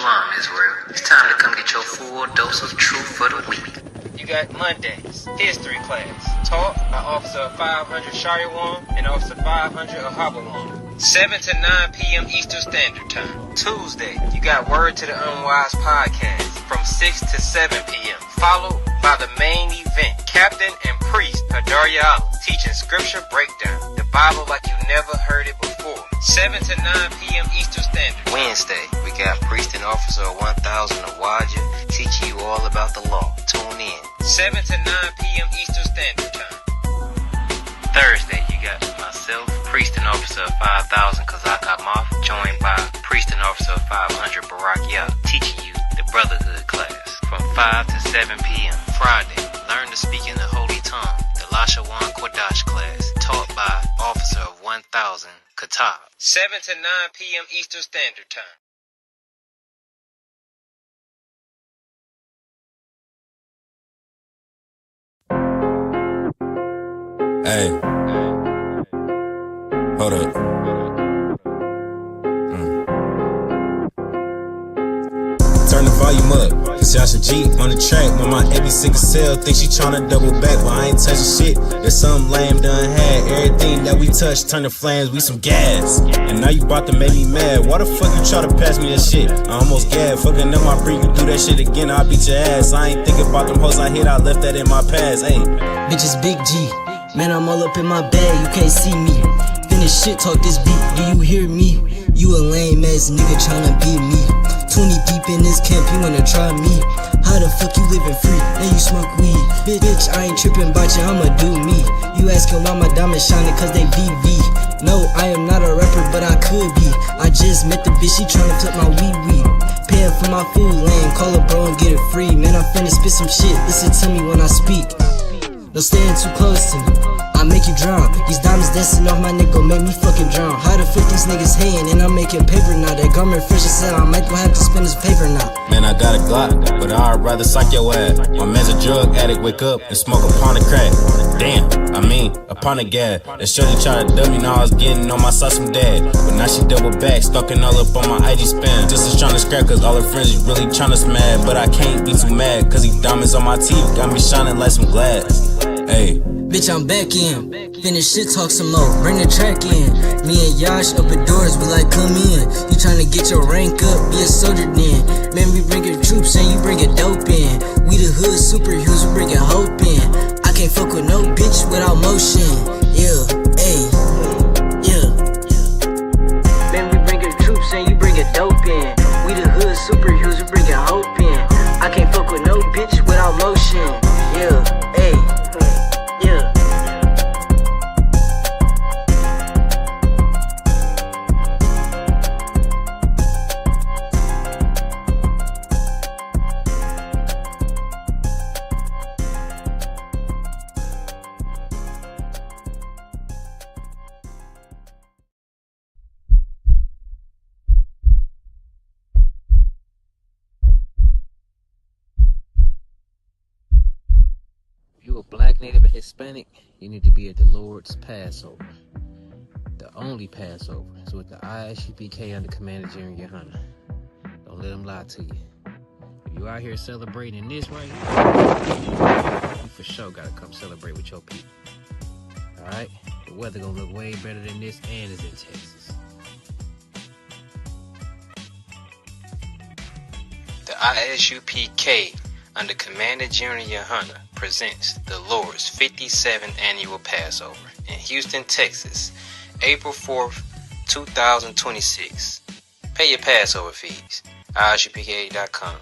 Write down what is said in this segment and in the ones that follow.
Shalom, Israel. It's time to come get your full dose of truth for the week. You got Mondays, history class, taught by Officer 500 Shariwan and Officer 500 Ahabawan. 7 to 9 p.m. Eastern Standard Time. Tuesday, you got Word to the Unwise podcast from 6 to 7 p.m. Followed by the main event, Captain and Priest Hadarya Allah, teaching scripture breakdown, the Bible like you never heard it before. 7 to 9 p.m. Eastern Standard. Wednesday, we got Priest and Officer 1000 Awaja teaching you all about the law. Tune in. 7 to 9 p.m. Eastern Standard Time. Thursday, you got myself, Priest and Officer 5000 Kazak Amath, joined by Priest and Officer 500 Barak Yah, teaching you the Brotherhood class from 5 to 7 p.m. Friday, learn to speak in the Holy Tongue, the Lashawan Kodash class, taught by Officer 1000 Katab. 7 to 9 p.m. Eastern Standard Time. Hey, hold up. Turn the volume up, cause y'all should G on the track. When my AB sick as hell, think she tryna double back, but I ain't touching shit. There's something lame done had. Everything that we touch turn to flames, we some gas. And now you bout to make me mad. Why the fuck you try to pass me that shit? I almost gagged, fucking up my breath. You do that shit again, I'll beat your ass. I ain't thinking about them hoes I hit, I left that in my past. Hey, bitches big G. Man, I'm all up in my bag, you can't see me. Finish shit, talk this beat, do you hear me? You a lame ass nigga tryna beat me. 20 deep in this camp, you wanna try me? How the fuck you living free, and you smoke weed? Bitch, I ain't tripping about you, I'ma do me. You asking why my diamonds shining, cause they VV. No, I am not a rapper, but I could be. I just met the bitch, she tryna clip my wee-wee. Paying for my food lane, call a bro and get it free. Man, I'm finna spit some shit, listen to me when I speak. Don't stand too close to me, I make you drown. These diamonds dancing off my neck gon' make me fucking drown. How the fuck these niggas hating and I'm making paper now? That garment fresh as hell, I might gon' have to spend this paper now. man, I got a Glock, but I'd rather sock your ass. My man's a drug addict, wake up and smoke a pound of crack. Damn, a pound of gas. That shorty try to dump me, now I was getting on my sauce from dad. But now she double back, stalking all up on my IG spam. Just is tryna scrap cause all her friends is really tryna smash. But I can't be too mad cause these diamonds on my teeth got me shining like some glass. Hey, bitch, I'm back in. Finish shit, talk some more. Bring the track in. Me and Yash open doors, we like come in. You tryna get your rank up, be a soldier then. Man, we bringin' troops and you bringin' dope in. We the hood superheroes, we bringin' hope in. I can't fuck with no bitch without motion. Yeah, ayy, yeah. Man, we bringin' troops and you bringin' dope in. We the hood superheroes, we bringin' hope in. I can't fuck with no bitch without motion. Yeah, ayy. Yeah. You a black, native, or Hispanic, you need to be at the Lord's Passover. The only Passover is with the Isupk under Commander Jerry Hunter. Don't let them lie to you. If you out here celebrating this right here, you for sure gotta come celebrate with your people. Alright? The weather gonna look way better than this, and it's in Texas. The ISUPK under Commander Junior Hunter presents the Lord's 57th Annual Passover in Houston, Texas, April 4th, 2026. Pay your Passover fees. ISUPK.com.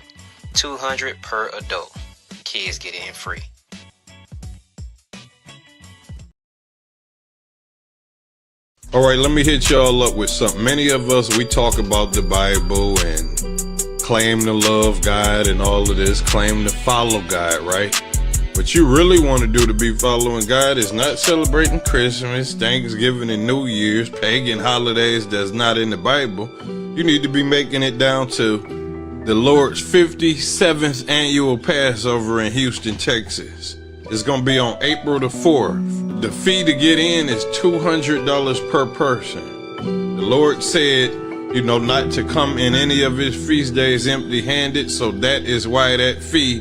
$200 per adult. Kids get in free. Alright, let me hit y'all up with something. Many of us, we talk about the Bible and claim to love God and all of this, claim to follow God, right? What you really want to do to be following God is not celebrating Christmas, Thanksgiving, and New Year's, pagan holidays that's not in the Bible. You need to be making it down to the Lord's 57th Annual Passover in Houston, Texas. It's going to be on April the 4th. The fee to get in is $200 per person. The Lord said not to come in any of his feast days empty-handed. So that is why that fee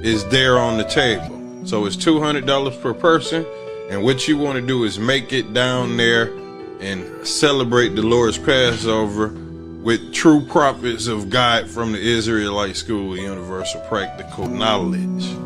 is there on the table. So it's $200 per person. And what you want to do is make it down there and celebrate the Lord's Passover with true prophets of God from the Israelite School of Universal Practical Knowledge.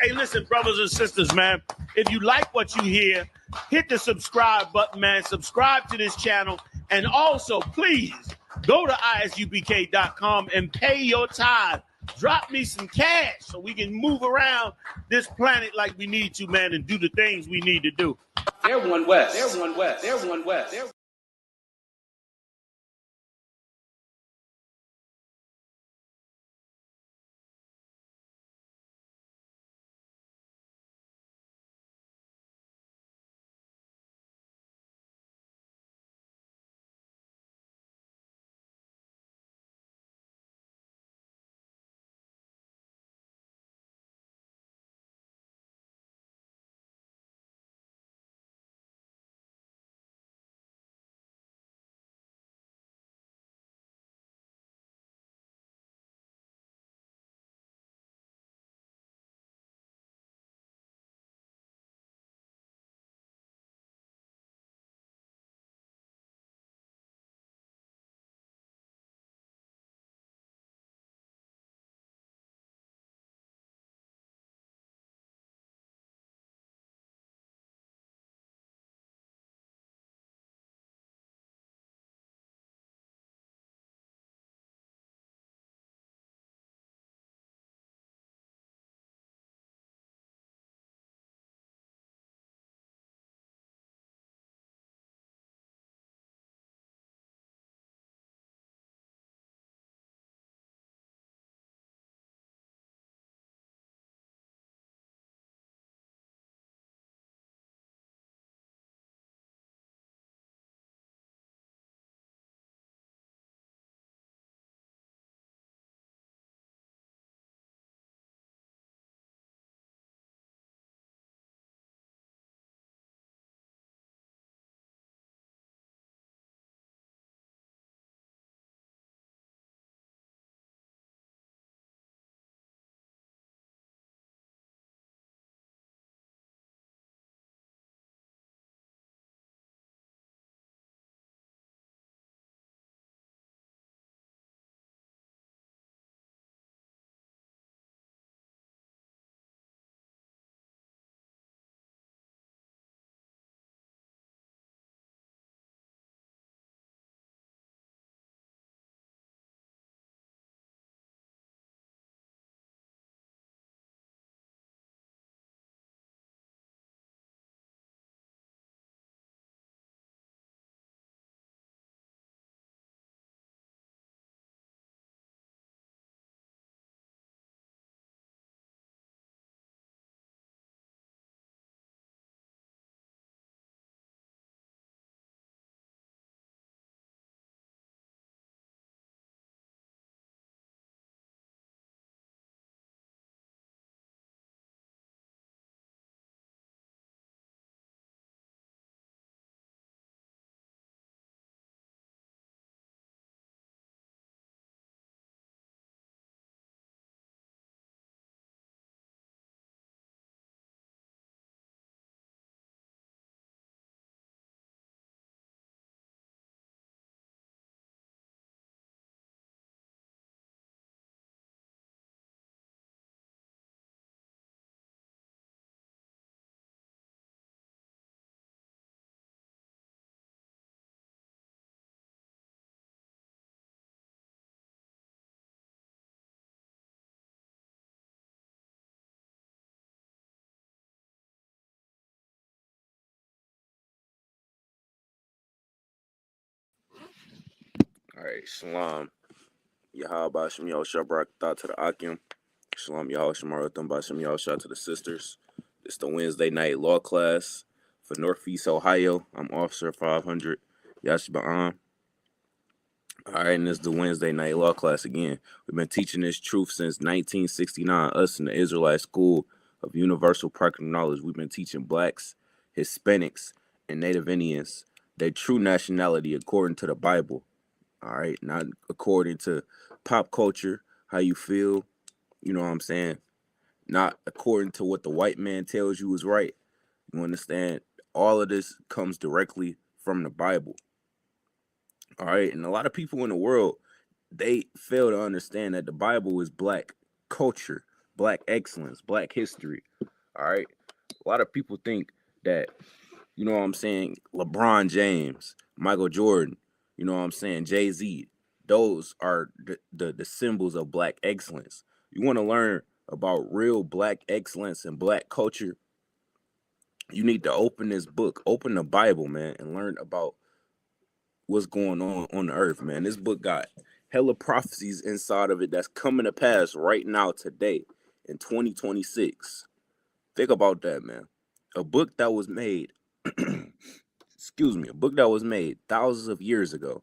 Hey, listen, brothers and sisters, man. If you like what you hear, hit the subscribe button, man. Subscribe to this channel. And also, please, go to isupk.com and pay your tithe. Drop me some cash so we can move around this planet like we need to, man, and do the things we need to do. They're one west. They're one west. They're one west. They're All right, Shalom. Yahaba Shem Yo Shabrak thought to the Akim. Shalom, y'all. Shamar Thumba, y'all. Shout out to the sisters. It's the Wednesday night law class for Northeast Ohio. I'm Officer 500, Yashba'an. All right, and it's the Wednesday night law class again. We've been teaching this truth since 1969, us in the Israelite School of Universal Practical Knowledge. We've been teaching blacks, Hispanics, and Native Indians their true nationality according to the Bible. All right, not according to pop culture, how you feel, you know what I'm saying? Not according to what the white man tells you is right. You understand? All of this comes directly from the Bible. All right, and a lot of people in the world, they fail to understand that the Bible is black culture, black excellence, black history. All right, a lot of people think that, you know what I'm saying, LeBron James, Michael Jordan, you know what I'm saying, Jay-Z, those are the symbols of black excellence. You want to learn about real black excellence and black culture, you need to open this book, open the Bible, man, and learn about what's going on the earth, man. This book got hella prophecies inside of it that's coming to pass right now today in 2026. Think about that, man. A book that was made excuse me, a book that was made thousands of years ago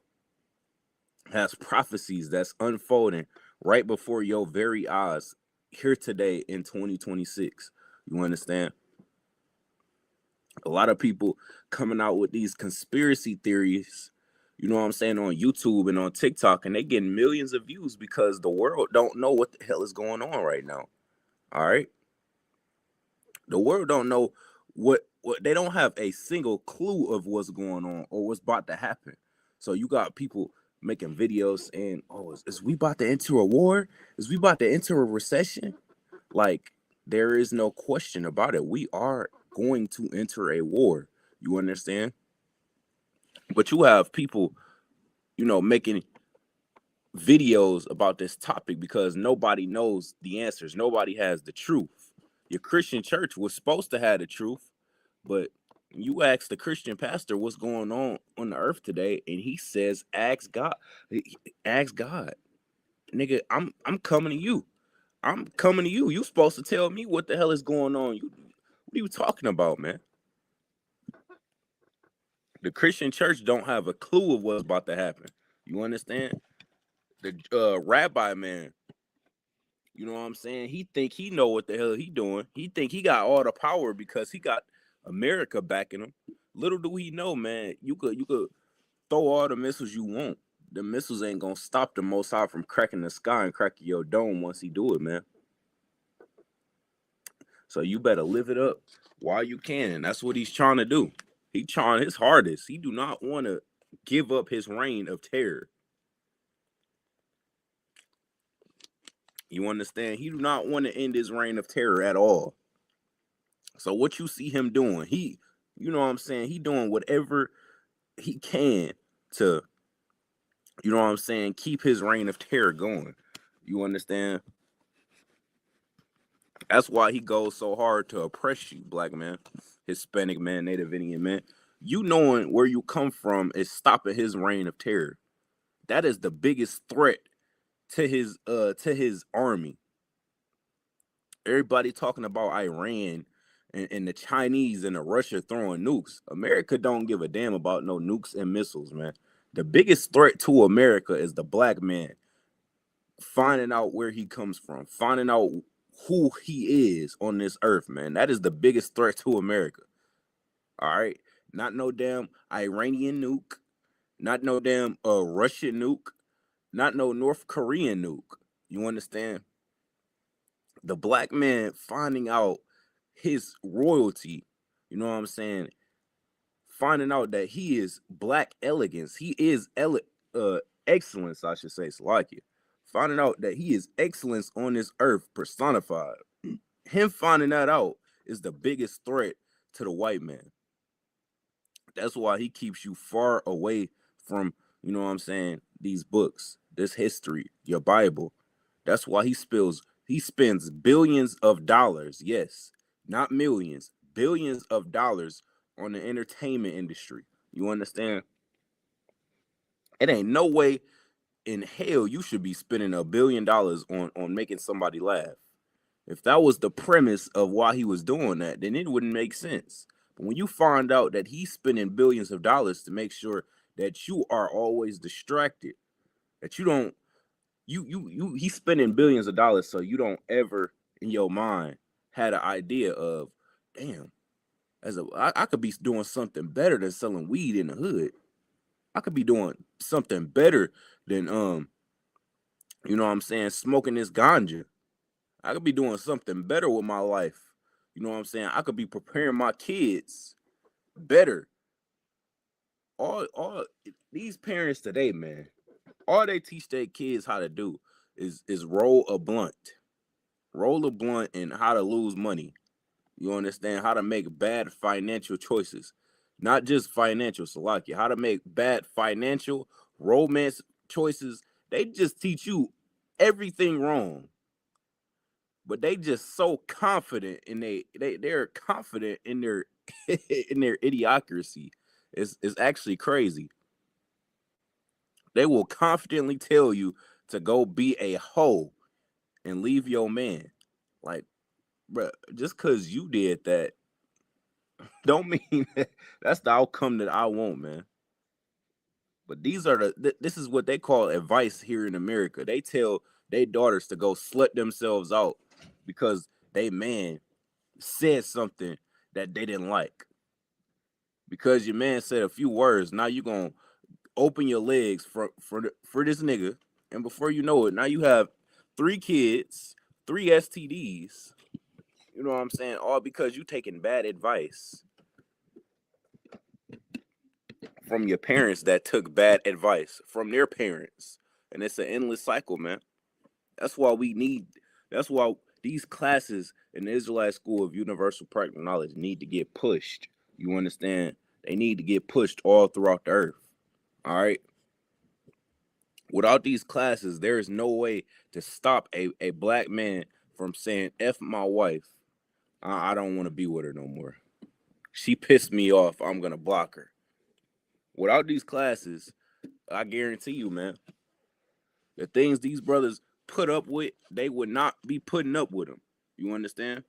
has prophecies that's unfolding right before your very eyes here today in 2026. You understand? A lot of people coming out with these conspiracy theories, you know what I'm saying, on YouTube and on TikTok, and they getting millions of views because the world don't know what the hell is going on right now. All right? The world don't know what they don't have a single clue of what's going on or what's about to happen. So you got people making videos saying, oh, is we about to enter a war? Is we about to enter a recession? Like, there is no question about it. We are going to enter a war. You understand? But you have people, you know, making videos about this topic because nobody knows the answers. Nobody has the truth. Your Christian church was supposed to have the truth, but you ask the Christian pastor what's going on the earth today, and he says, ask God. Ask God. Nigga, I'm coming to you. I'm coming to you. You supposed to tell me what the hell is going on. What are you talking about, man? The Christian church don't have a clue of what's about to happen. You understand? The rabbi man, you know what I'm saying? He think he know what the hell he doing. He think he got all the power because he got America backing him. Little do he know, man, you could throw all the missiles you want. The missiles ain't gonna stop the Most High from cracking the sky and cracking your dome once he do it, man. So you better live it up while you can. And that's what he's trying to do. He trying his hardest. He do not want to give up his reign of terror. You understand? He do not want to end his reign of terror at all. So what you see him doing, you know what I'm saying? He doing whatever he can to, you know what I'm saying, keep his reign of terror going. You understand? That's why he goes so hard to oppress you, black man, Hispanic man, Native Indian man. You knowing where you come from is stopping his reign of terror. That is the biggest threat to his army. Everybody talking about Iran and the Chinese and the Russia throwing nukes. America don't give a damn about no nukes and missiles, man. The biggest threat to America is the black man finding out where he comes from, finding out who he is on this earth, man. That is the biggest threat to America. All right? Not no damn Iranian nuke, not no damn Russian nuke, not no North Korean nuke. You understand? The black man finding out his royalty, you know what I'm saying? Finding out that he is black elegance, he is excellence, I should say, Salakia. Finding out that he is excellence on this earth personified. Him finding that out is the biggest threat to the white man. That's why he keeps you far away from, you know what I'm saying, these books, this history, your Bible. That's why he spends billions of dollars, yes, not millions, billions of dollars on the entertainment industry. You understand? It ain't no way in hell you should be spending $1 billion on making somebody laugh. If that was the premise of why he was doing that, then it wouldn't make sense. But when you find out that he's spending billions of dollars to make sure that you are always distracted, that you don't, he's spending billions of dollars so you don't ever in your mind had an idea of, damn, I could be doing something better than selling weed in the hood. I could be doing something better than you know what I'm saying, smoking this ganja. I could be doing something better with my life. You know what I'm saying? I could be preparing my kids better. All these parents today, man, all they teach their kids how to do is roll a blunt. Roll a blunt and how to lose money. You understand? How to make bad financial choices. Not just financial, Salakia. How to make bad financial, romance choices. They just teach you everything wrong. But they just so confident in they're confident in their in their idiocracy. It's actually crazy. They will confidently tell you to go be a hoe and leave your man. Like, bro, just because you did that don't mean that's the outcome that I want, man. But these are this is what they call advice here in America. They tell their daughters to go slut themselves out because they man said something that they didn't like. Because your man said a few words, now you gonna open your legs for this nigga, and before you know it, now you have 3 kids, 3 STDs. You know what I'm saying? All because you taking bad advice from your parents that took bad advice from their parents, and it's an endless cycle, man. That's why these classes in the Israelite School of Universal Practical Knowledge need to get pushed. You understand? They need to get pushed all throughout the earth. All right. Without these classes, there is no way to stop a black man from saying, F my wife. I don't want to be with her no more. She pissed me off. I'm going to block her. Without these classes, I guarantee you, man, the things these brothers put up with, they would not be putting up with them. You understand?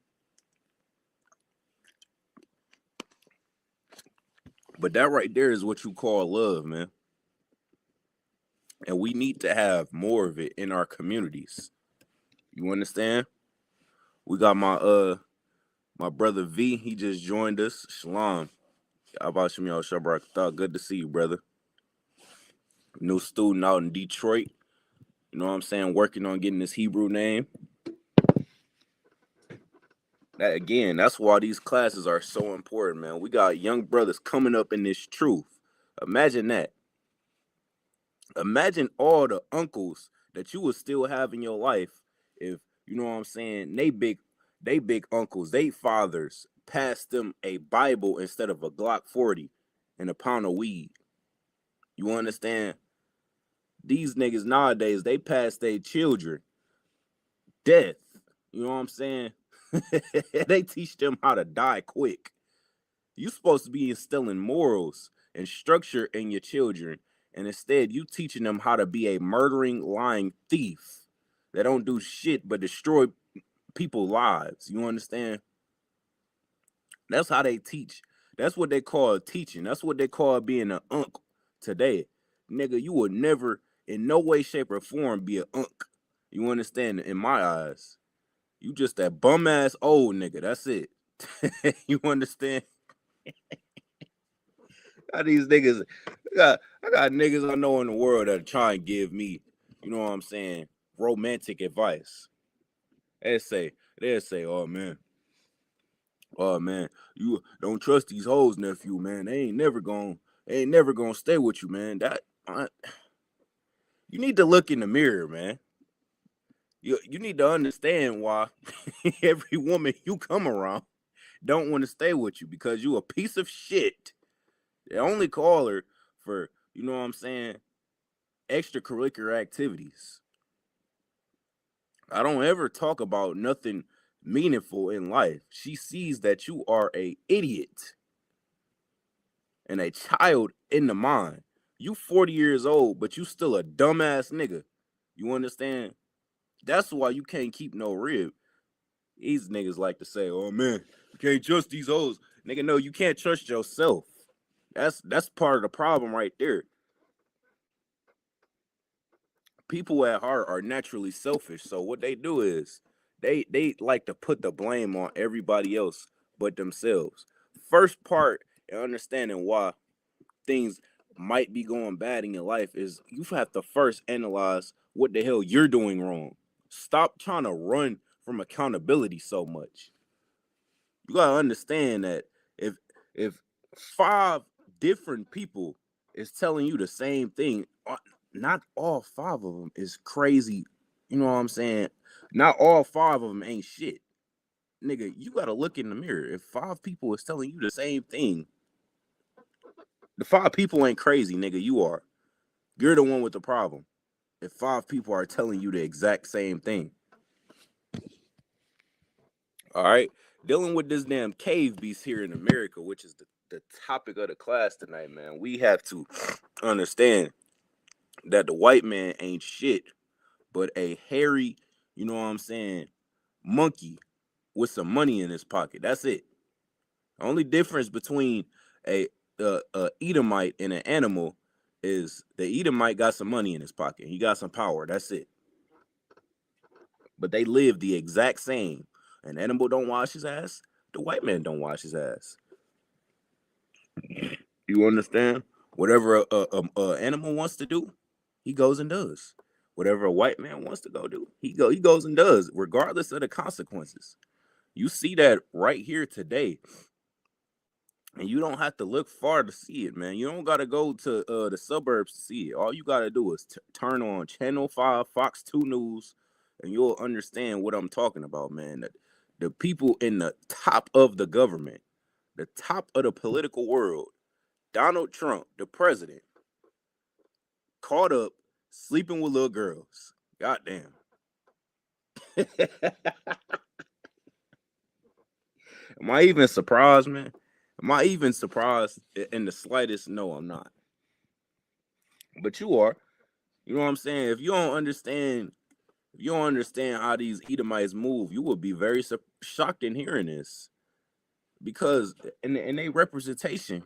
But that right there is what you call love, man. And we need to have more of it in our communities. You understand? We got my brother V. He just joined us. Shalom. Abashim Yal Shabrak. Good to see you, brother. New student out in Detroit. You know what I'm saying? Working on getting his Hebrew name. That again, that's why these classes are so important, man. We got young brothers coming up in this truth. Imagine that. Imagine all the uncles that you would still have in your life if, you know what I'm saying, they big uncles, they fathers passed them a Bible instead of a Glock 40 and a pound of weed. You understand? These niggas nowadays, they pass their children death. You know what I'm saying? They teach them how to die quick. You're supposed to be instilling morals and structure in your children, and instead you teaching them how to be a murdering, lying thief that don't do shit but destroy people's lives. You understand? That's how they teach. That's what they call teaching. That's what they call being an uncle today. Nigga, you would never, in no way, shape, or form, be an uncle. You understand? In my eyes, you just that bum ass old nigga. That's it. You understand? Got these niggas. I got niggas I know in the world that try and give me, you know what I'm saying, romantic advice. They'll say, oh man, you don't trust these hoes, nephew, man. They ain't never gonna stay with you, man. You need to look in the mirror, man. You need to understand why every woman you come around don't want to stay with you, because you a piece of shit. They only call her for, you know what I'm saying, extracurricular activities. I don't ever talk about nothing meaningful in life. She sees that you are a idiot and a child in the mind. You 40 years old, but you still a dumbass nigga. You understand? That's why you can't keep no rib. These niggas like to say, "Oh man, you can't trust these hoes." Nigga, no, you can't trust yourself. That's part of the problem right there. People at heart are naturally selfish, so what they do is they like to put the blame on everybody else but themselves. First part in understanding why things might be going bad in your life is you have to first analyze what the hell you're doing wrong. Stop trying to run from accountability so much. You gotta understand that if 5 different people is telling you the same thing, not all 5 of them is crazy. You know what I'm saying? Not all 5 of them ain't shit. Nigga, you gotta look in the mirror. If 5 people is telling you the same thing, the 5 people ain't crazy, nigga. You are. You're the one with the problem. If 5 people are telling you the exact same thing. All right. Dealing with this damn cave beast here in America, which is the topic of the class tonight, man. We have to understand that the white man ain't shit but a hairy, you know what I'm saying, monkey with some money in his pocket. That's it. The only difference between a Edomite and an animal is the Edomite got some money in his pocket. He got some power. That's it. But they live the exact same. An animal don't wash his ass. The white man don't wash his ass. You understand? Whatever a animal wants to do, he goes and does. Whatever a white man wants to go do, he goes and does, regardless of the consequences. You see that right here today. And you don't have to look far to see it, man. You don't got to go to the suburbs to see it. All you got to do is turn on Channel 5, Fox 2 News, and you'll understand what I'm talking about, man. That the people in the top of the government, the top of the political world, Donald Trump, the president, caught up sleeping with little girls. Goddamn. Am I even surprised, man? Am I even surprised in the slightest? No, I'm not. But you are. You know what I'm saying? If you don't understand how these Edomites move, you will be very shocked in hearing this. Because in their representation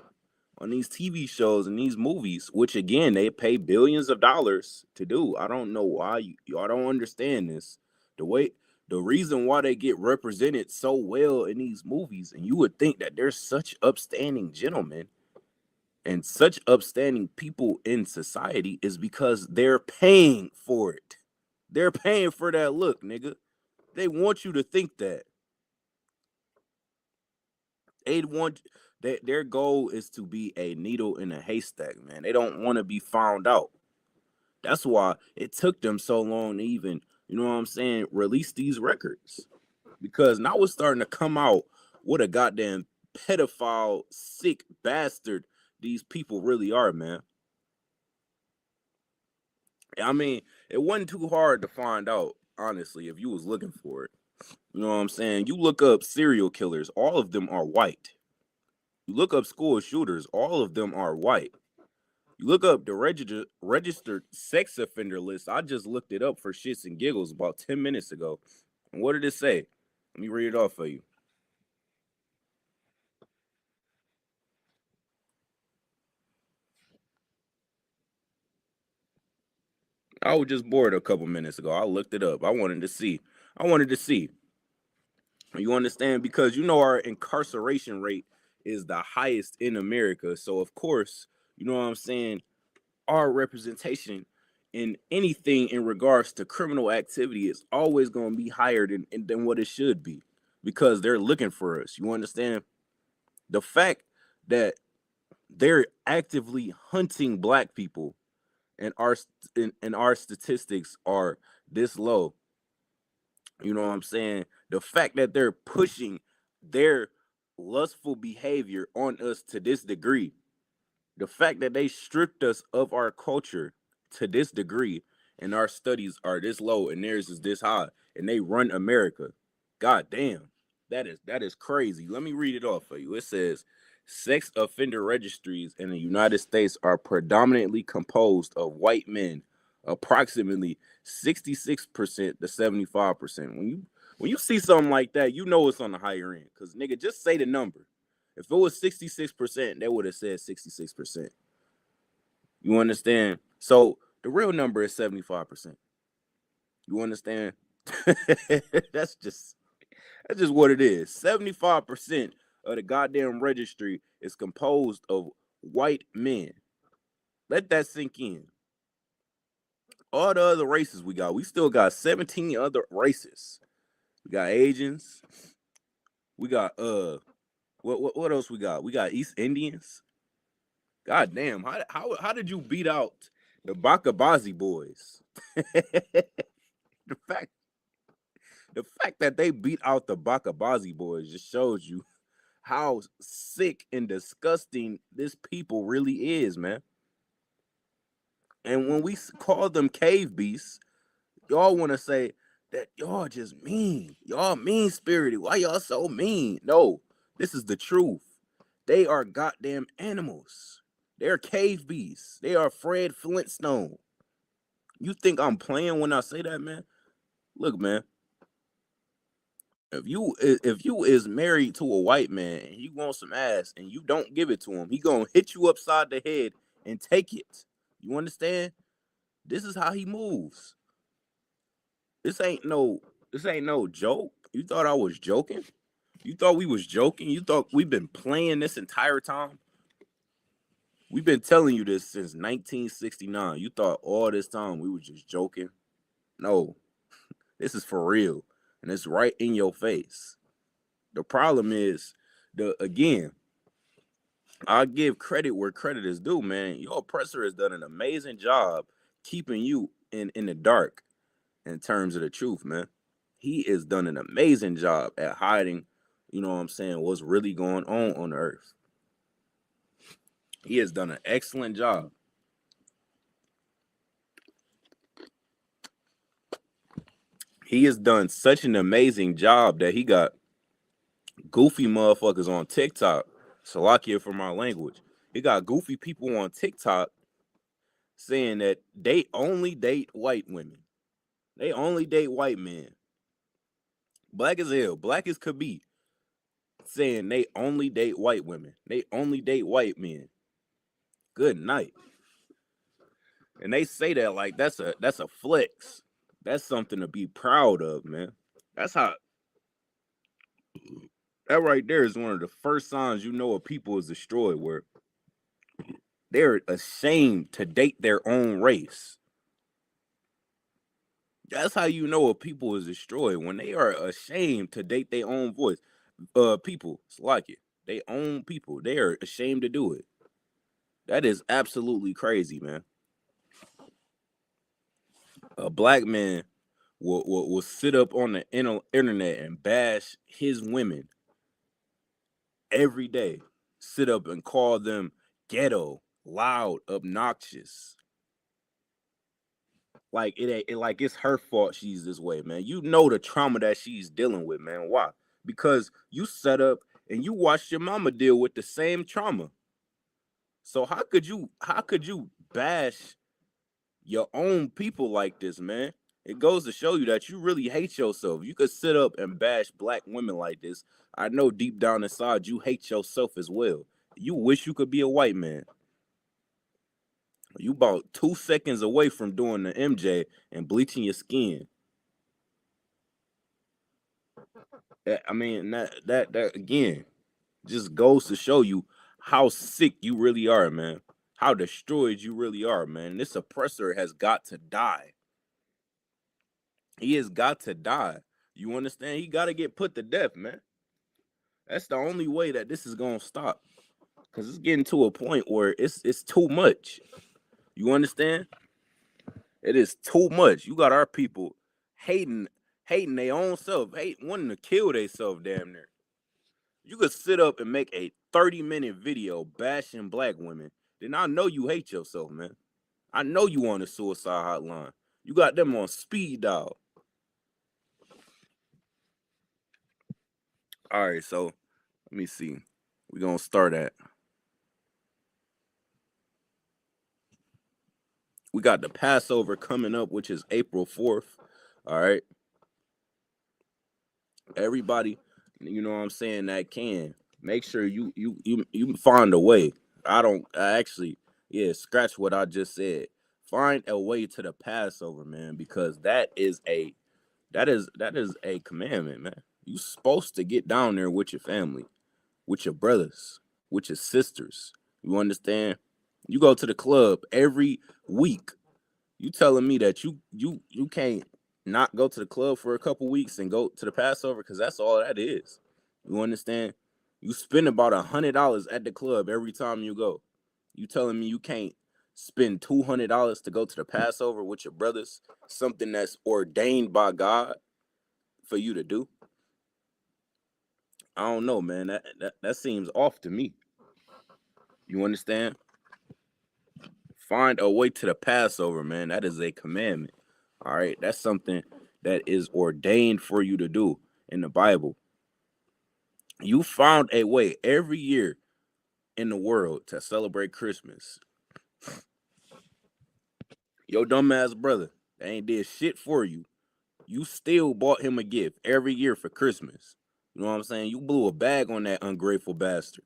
on these TV shows and these movies, which again they pay billions of dollars to do. I don't know why y'all don't understand this. The reason why they get represented so well in these movies, and you would think that they're such upstanding gentlemen and such upstanding people in society, is because they're paying for it. They're paying for that look, nigga. They want you to think that. Their goal is to be a needle in a haystack, man. They don't want to be found out. That's why it took them so long to even, you know what I'm saying, release these records. Because now it's starting to come out what a goddamn pedophile, sick bastard these people really are, man. I mean, it wasn't too hard to find out, honestly, if you was looking for it. You know what I'm saying? You look up serial killers, all of them are white. You look up school shooters, all of them are white. You look up the registered sex offender list. I just looked it up for shits and giggles about 10 minutes ago. And what did it say? Let me read it off for you. I was just bored a couple minutes ago. I looked it up. I wanted to see. You understand? Because you know our incarceration rate is the highest in America. So of course, you know what I'm saying, our representation in anything in regards to criminal activity is always going to be higher than what it should be, because they're looking for us. You understand? The fact that they're actively hunting black people and our statistics are this low. You know what I'm saying? The fact that they're pushing their lustful behavior on us to this degree, the fact that they stripped us of our culture to this degree, and our studies are this low and theirs is this high, and they run America. God damn. That is crazy. Let me read it off for you. It says sex offender registries in the United States are predominantly composed of white men, approximately 66% to 75%. When you see something like that, you know it's on the higher end. Cause nigga, just say the number. If it was 66%, they would have said 66%. You understand? So the real number is 75%. You understand? That's just what it is. 75% of the goddamn registry is composed of white men. Let that sink in. All the other races we still got 17 other races. We got Asians. We got what else we got? We got East Indians. God damn, how did you beat out the Bakabazi boys? the fact that they beat out the Bakabazi boys just shows you how sick and disgusting this people really is, man. And when we call them cave beasts, y'all want to say that y'all just mean. Y'all mean spirited. Why y'all so mean? No, this is the truth. They are goddamn animals. They're cave beasts. They are Fred Flintstone. You think I'm playing when I say that, man? Look, man. If you is married to a white man and he wants some ass and you don't give it to him, he gonna hit you upside the head and take it. You understand? This is how he moves. This ain't no joke. You thought I was joking? You thought we was joking? You thought we've been playing this entire time? We've been telling you this since 1969. You thought all this time we were just joking? No. This is for real. And it's right in your face. The problem is, again, I give credit where credit is due, man. Your oppressor has done an amazing job keeping you in the dark in terms of the truth, man. He has done an amazing job at hiding, you know what I'm saying, what's really going on the earth. He has done an excellent job. He has done such an amazing job that he got goofy motherfuckers on TikTok. Salakia for my language. He got goofy people on TikTok saying that they only date white women. They only date white men. Black as hell. Black as could be. Saying they only date white women. They only date white men. Good night. And they say that like that's a flex. That's something to be proud of, man. That's how. That right there is one of the first signs you know a people is destroyed, where they're ashamed to date their own race. That's how you know a people is destroyed, when they are ashamed to date their own voice. People, it's like it. They own people. They are ashamed to do it. That is absolutely crazy, man. A black man will sit up on the internet and bash his women every day. Sit up and call them ghetto, loud, obnoxious. Like like it's her fault she's this way, man. You know the trauma that she's dealing with, man. Why? Because you set up and you watched your mama deal with the same trauma. So how could you bash your own people like this, man? It goes to show you that you really hate yourself. You could sit up and bash black women like this. I know deep down inside you hate yourself as well. You wish you could be a white man. You about 2 seconds away from doing the MJ and bleaching your skin. I mean, that again just goes to show you how sick you really are, man. How destroyed you really are, man. This oppressor has got to die. He has got to die. You understand? He got to get put to death, man. That's the only way that this is going to stop. Because it's getting to a point where it's too much. You understand? It is too much. You got our people hating their own self, wanting to kill themselves damn near. You could sit up and make a 30-minute video bashing black women. Then I know you hate yourself, man. I know you on the suicide hotline. You got them on speed dial. All right, so let me see. We're going to start at. We got the Passover coming up, which is April 4th. All right. Everybody, you know what I'm saying, that can make sure you find a way. I actually, yeah, scratch what I just said. Find a way to the Passover, man, because that is a commandment, man. You supposed to get down there with your family, with your brothers, with your sisters. You understand? You go to the club every week. You telling me that you can't not go to the club for a couple weeks and go to the Passover, because that's all that is. You understand? You spend about $100 at the club every time you go. You telling me you can't spend $200 to go to the Passover with your brothers, something that's ordained by God for you to do? I don't know, man. That seems off to me. You understand? Find a way to the Passover, man. That is a commandment. All right. That's something that is ordained for you to do in the Bible. You found a way every year in the world to celebrate Christmas. Your dumbass brother, they ain't did shit for you. You still bought him a gift every year for Christmas. You know what I'm saying? You blew a bag on that ungrateful bastard.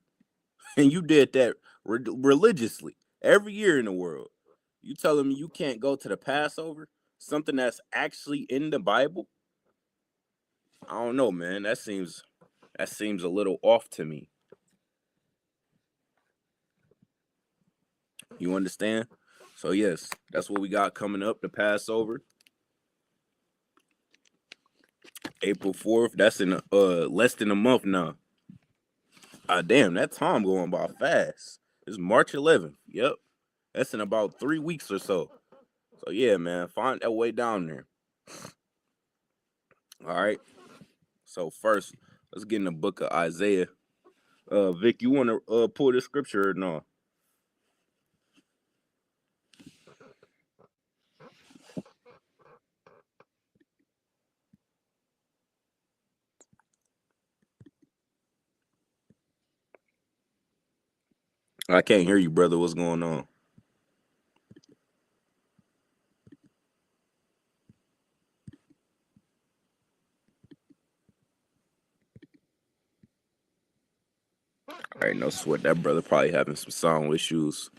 And you did that religiously every year in the world. You telling me you can't go to the Passover? Something that's actually in the Bible? I don't know, man. That seems a little off to me. You understand? So yes, that's what we got coming up, the Passover. April 4th. That's in less than a month now. Damn, that time going by fast. It's March 11th. Yep. That's in about 3 weeks or so. So yeah, man, find that way down there. All right. So first, let's get in the book of Isaiah. Vic, you want to pull the scripture or no? I can't hear you, brother. What's going on? All right, no sweat. That brother probably having some sound issues.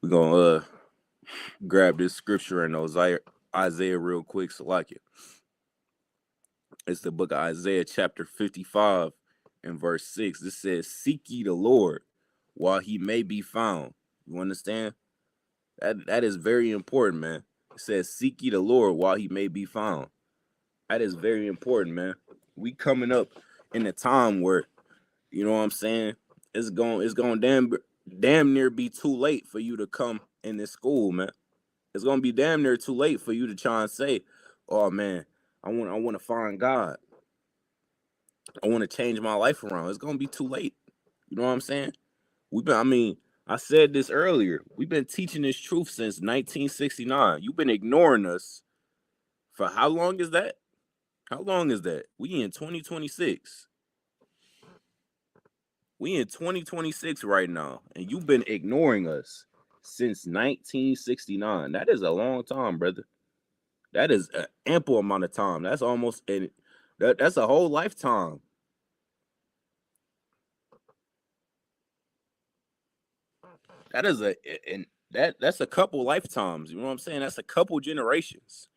We're gonna grab this scripture in Isaiah real quick, so like it. It's the book of Isaiah, chapter 55 and verse 6. This says, "Seek ye the Lord while he may be found." You understand? That is very important, man. It says, "Seek ye the Lord while he may be found." That is very important, man. We coming up in a time where, you know what I'm saying, it's going damn near be too late for you to come in this school, man. It's gonna be damn near too late for you to try and say, "Oh man, I want to find God. I want to change my life around." It's gonna be too late. You know what I'm saying? I said this earlier. We've been teaching this truth since 1969. You've been ignoring us for how long is that? How long is that? We in 2026. We in 2026 right now, and you've been ignoring us since 1969. That is a long time, brother. That is an ample amount of time. That's that's a whole lifetime. That is that's a couple lifetimes. You know what I'm saying? That's a couple generations.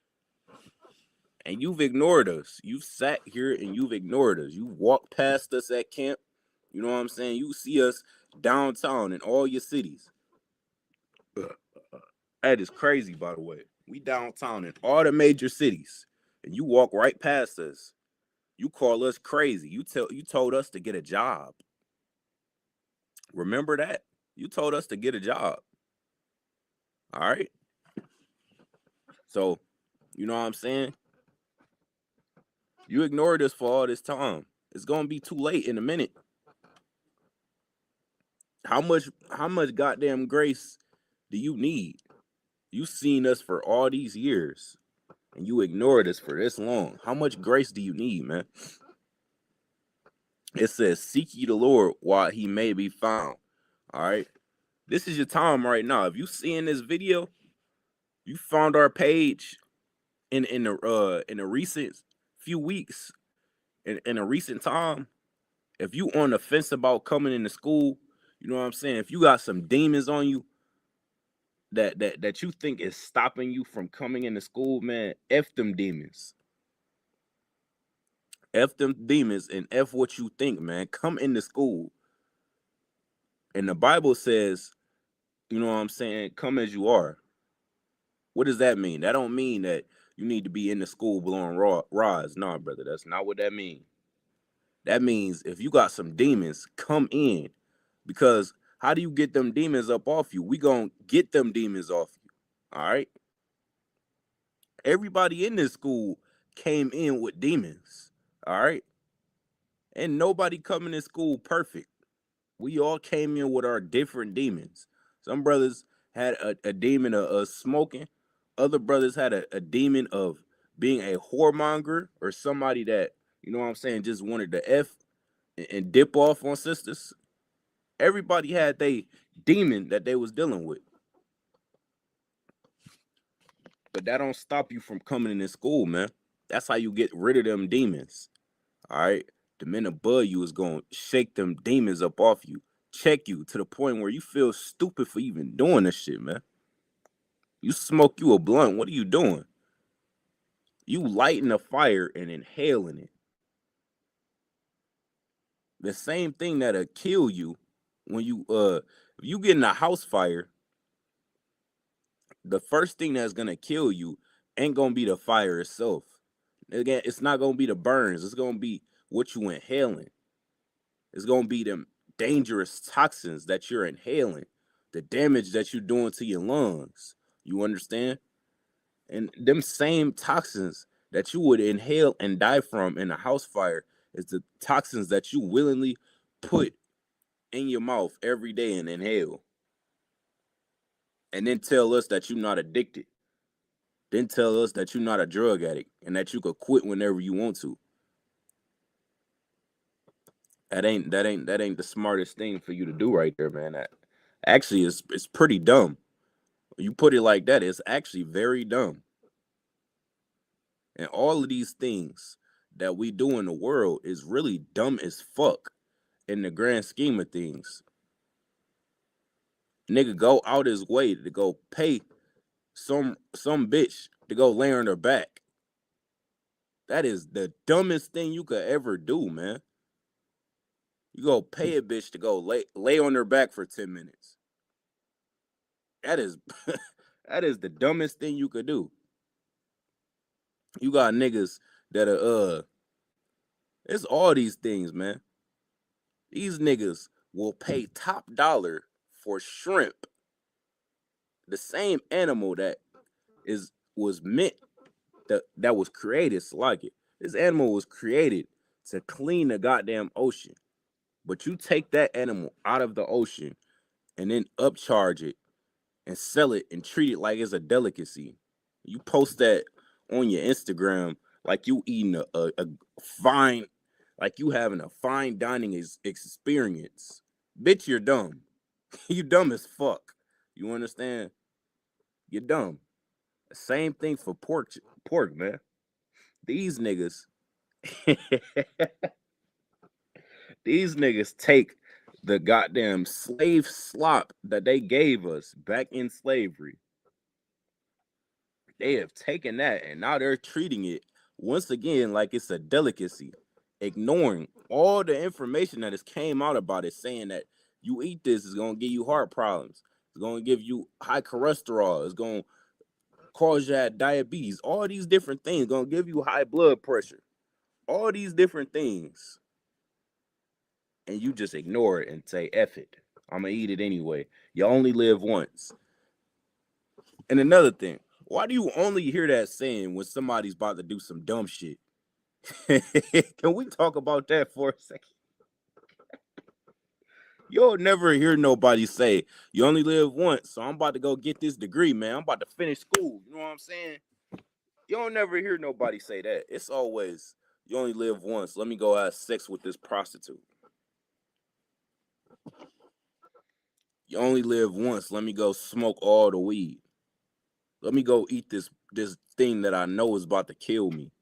And you've ignored us. You've sat here and you've ignored us. You walked past us at camp. You know what I'm saying? You see us downtown in all your cities. That is crazy, by the way. We downtown in all the major cities, and you walk right past us. You call us crazy. You told us to get a job. Remember that? You told us to get a job. All right. So, you know what I'm saying? You ignored us for all this time. It's gonna be too late in a minute. How much goddamn grace do you need? You seen us for all these years, and you ignored us for this long. How much grace do you need, man? It says, "Seek ye the Lord while he may be found." All right. This is your time right now. If you seeing this video, you found our page in the recent few weeks. in a recent time, if you on the fence about coming into school, you know what I'm saying? If you got some demons on you that you think is stopping you from coming into school, man, F them demons. F them demons and F what you think, man. Come into school. And the Bible says, you know what I'm saying, come as you are. What does that mean? That don't mean that you need to be in the school blowing rods. Nah, brother, that's not what that means. That means if you got some demons, come in. Because how do you get them demons up off you? We gonna get them demons off you. All right. Everybody in this school came in with demons. All right. And nobody coming to school perfect. We all came in with our different demons. Some brothers had a demon of smoking. Other brothers had a demon of being a whoremonger or somebody that, you know what I'm saying, just wanted to F and dip off on sisters. Everybody had their demon that they was dealing with. But that don't stop you from coming into school, man. That's how you get rid of them demons. All right? The men above you is going to shake them demons up off you. Check you to the point where you feel stupid for even doing this shit, man. You smoke you a blunt. What are you doing? You lighting a fire and inhaling it. The same thing that'll kill you when you if you get in a house fire, the first thing that's gonna kill you ain't gonna be the fire itself. Again, it's not gonna be the burns. It's gonna be what you inhaling. It's gonna be them dangerous toxins that you're inhaling, the damage that you're doing to your lungs. You understand? And them same toxins that you would inhale and die from in a house fire is the toxins that you willingly put in your mouth every day and inhale. And then tell us that you're not addicted. Then tell us that you're not a drug addict and that you could quit whenever you want to. That ain't the smartest thing for you to do right there, man. That actually it's pretty dumb. When you put it like that, it's actually very dumb. And all of these things that we do in the world is really dumb as fuck in the grand scheme of things. Nigga go out his way to go pay some bitch to go lay on her back. That is the dumbest thing you could ever do, man. You go pay a bitch to go lay on her back for 10 minutes. That is that is the dumbest thing you could do. You got niggas that are it's all these things, man. These niggas will pay top dollar for shrimp. The same animal that was meant that was created like it. This animal was created to clean the goddamn ocean. But you take that animal out of the ocean and then upcharge it and sell it and treat it like it's a delicacy. You post that on your Instagram like you eating a fine, like you having a fine dining experience. Bitch, you're dumb. You dumb as fuck. You understand? You're dumb. Same thing for pork, man. These niggas, these niggas take the goddamn slave slop that they gave us back in slavery. They have taken that and now they're treating it once again like it's a delicacy, ignoring all the information that has came out about it, saying that you eat this, it's gonna give you heart problems, it's gonna give you high cholesterol, it's gonna cause you diabetes, all these different things, gonna give you high blood pressure, all these different things. And you just ignore it and say, F it. I'm gonna eat it anyway. You only live once. And another thing, why do you only hear that saying when somebody's about to do some dumb shit? Can we talk about that for a second? You'll never hear nobody say, you only live once, so I'm about to go get this degree, man. I'm about to finish school. You know what I'm saying? You don't never hear nobody say that. It's always, you only live once. Let me go have sex with this prostitute. You only live once. Let me go smoke all the weed. Let me go eat this thing that I know is about to kill me.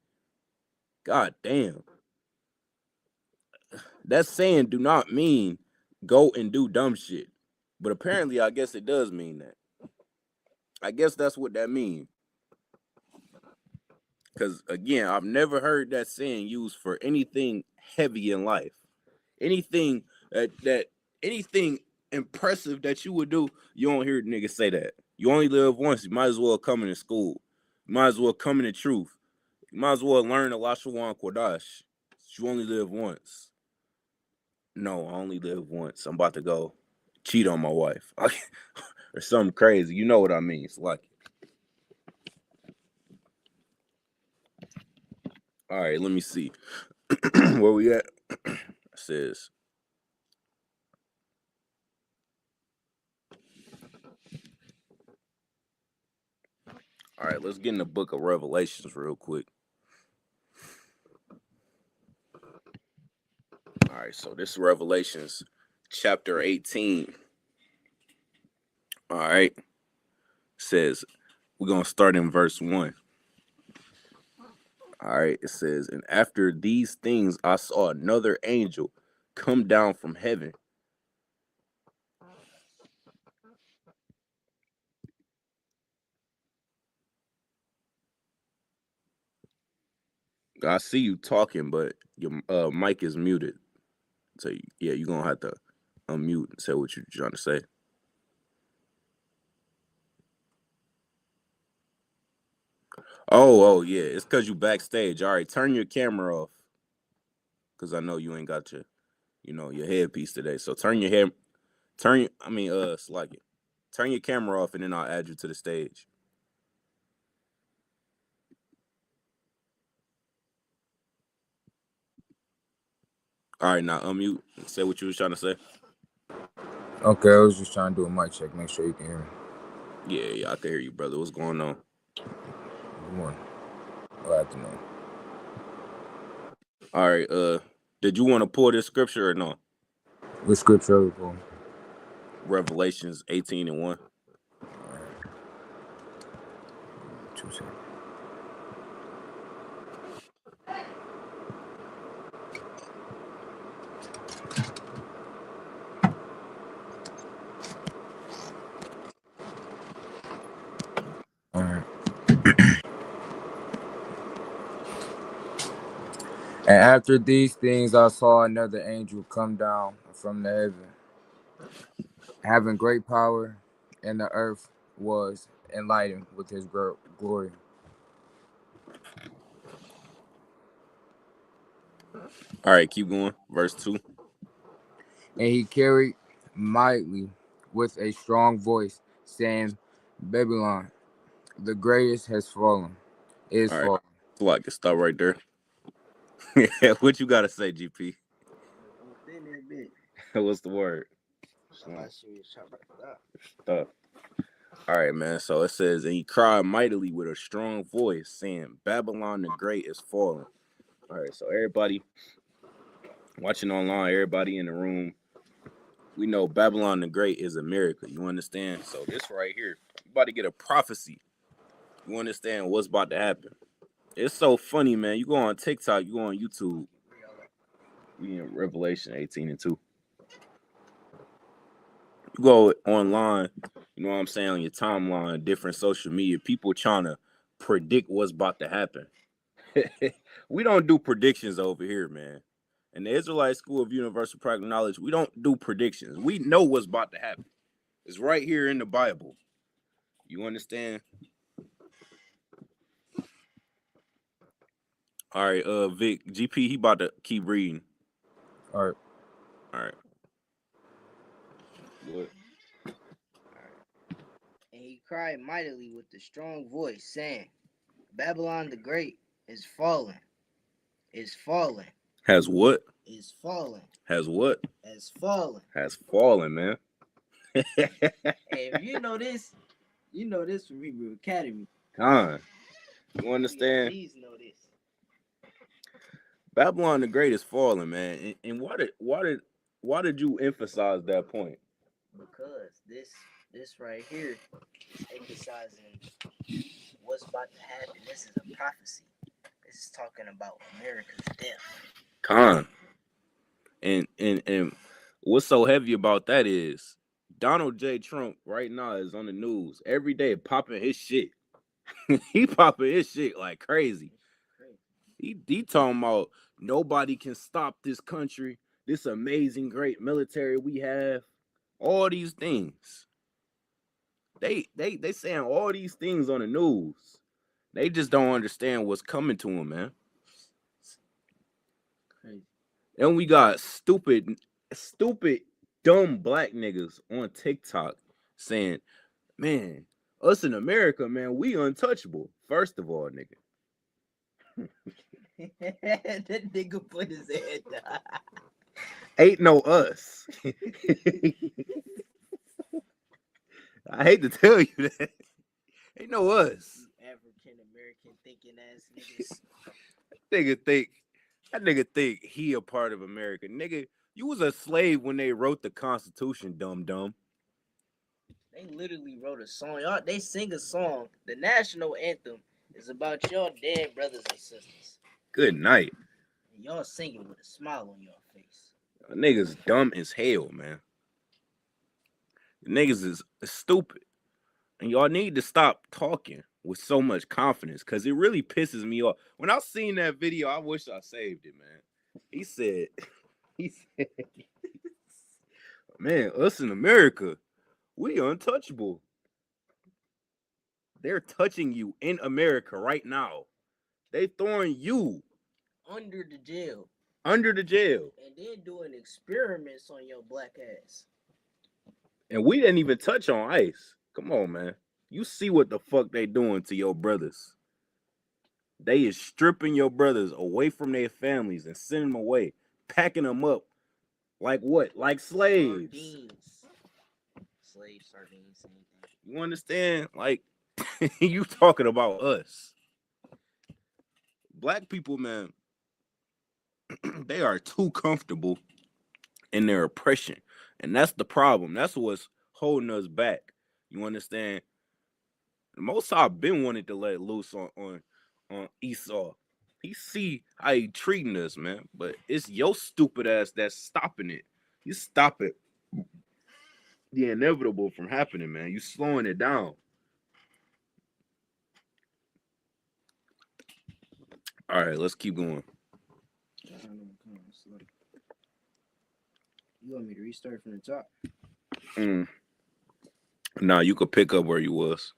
God damn. that saying do not mean go and do dumb shit. But apparently, I guess it does mean that. I guess that's what that means. Because again, I've never heard that saying used for anything heavy in life. Anything that anything impressive that you would do, you don't hear niggas say that. You only live once. You might as well come into school. You might as well come into truth. You might as well learn Alashawan Kodash. You only live once. No, I only live once. I'm about to go cheat on my wife or something crazy. You know what I mean? It's like, all right, let me see. Where we at? It says, all right, let's get in the book of Revelations real quick. All right, so this is Revelations chapter 18. All right. It says, we're going to start in verse 1. All right, it says, and after these things, I saw another angel come down from heaven. I see you talking, but your mic is muted. So, yeah, you're going to have to unmute and say what you're trying to say. Oh, yeah, it's because you backstage. All right, turn your camera off. Because I know you ain't got your headpiece today. So turn your camera off and then I'll add you to the stage. All right, now unmute and say what you was trying to say. Okay, I was just trying to do a mic check, make sure you can hear me. Yeah, I can hear you, brother. What's going on? Good morning. Or afternoon. All right, did you want to pull this scripture or no? What scripture are we pulling? Revelations 18:1. All right. 2 seconds. All right. And after these things, I saw another angel come down from the heaven, having great power, and the earth was enlightened with his glory. All right, keep going. Verse 2. And he carried mightily with a strong voice, saying, Babylon, the greatest has fallen, is All right, fallen. so I can stop right there. What you got to say, GP? What's the word? Stuff. All right, man. So it says, and he cried mightily with a strong voice, saying, Babylon the Great is fallen. All right, so everybody watching online, everybody in the room, we know Babylon the Great is America. You understand? So this right here, you about to get a prophecy. You understand what's about to happen. It's so funny, man. You go on TikTok, you go on YouTube. We in Revelation 18:2. You go online, you know what I'm saying, on your timeline, different social media, people trying to predict what's about to happen. We don't do predictions over here, man. In the Israelite School of Universal Practical Knowledge, we don't do predictions. We know what's about to happen. It's right here in the Bible. You understand? All right, Vic, GP, he about to keep reading. All right. All right. What? And he cried mightily with a strong voice, saying, Babylon the Great is fallen, is fallen. Has what? Is fallen. Has what? Has fallen. Has fallen, man. Hey, if you know this from Hebrew Academy. Con. You understand? Please know this. Babylon the Great is falling, man. And why did you emphasize that point? Because this right here is emphasizing what's about to happen. This is a prophecy. This is talking about America's death. Con. And what's so heavy about that is Donald J. Trump right now is on the news every day popping his shit. He popping his shit like crazy. He talking about nobody can stop this country, this amazing great military we have, all these things. They saying all these things on the news. They just don't understand what's coming to them, man. Crazy. And we got stupid, dumb black niggas on TikTok saying, man, us in America, man, we untouchable. First of all, nigga. That nigga put his head down. Ain't no us. I hate to tell you that. Ain't no us. African American thinking ass niggas. That nigga think he a part of America. Nigga, you was a slave when they wrote the Constitution, dumb. They literally wrote a song. Y'all, they sing a song. The national anthem is about your dead brothers and sisters. Good night. And y'all singing with a smile on your face. Niggas dumb as hell, man. Niggas is stupid. And y'all need to stop talking with so much confidence because it really pisses me off. When I seen that video, I wish I saved it, man. He said, man, us in America, we untouchable. They're touching you in America right now. They throwing you under the jail. And then doing experiments on your black ass. And we didn't even touch on ICE. Come on, man. You see what the fuck they doing to your brothers. They is stripping your brothers away from their families and sending them away, packing them up like what? Like slaves. Sardines, same thing. You understand? Like, you talking about us. Black people, man, they are too comfortable in their oppression. And that's the problem. That's what's holding us back. You understand? The Most High been wanted to let loose on Esau. He see how he treating us, man. But it's your stupid ass that's stopping it. You stop it. The inevitable from happening, man. You slowing it down. All right, let's keep going. You want me to restart from the top? Nah, you could pick up where you was.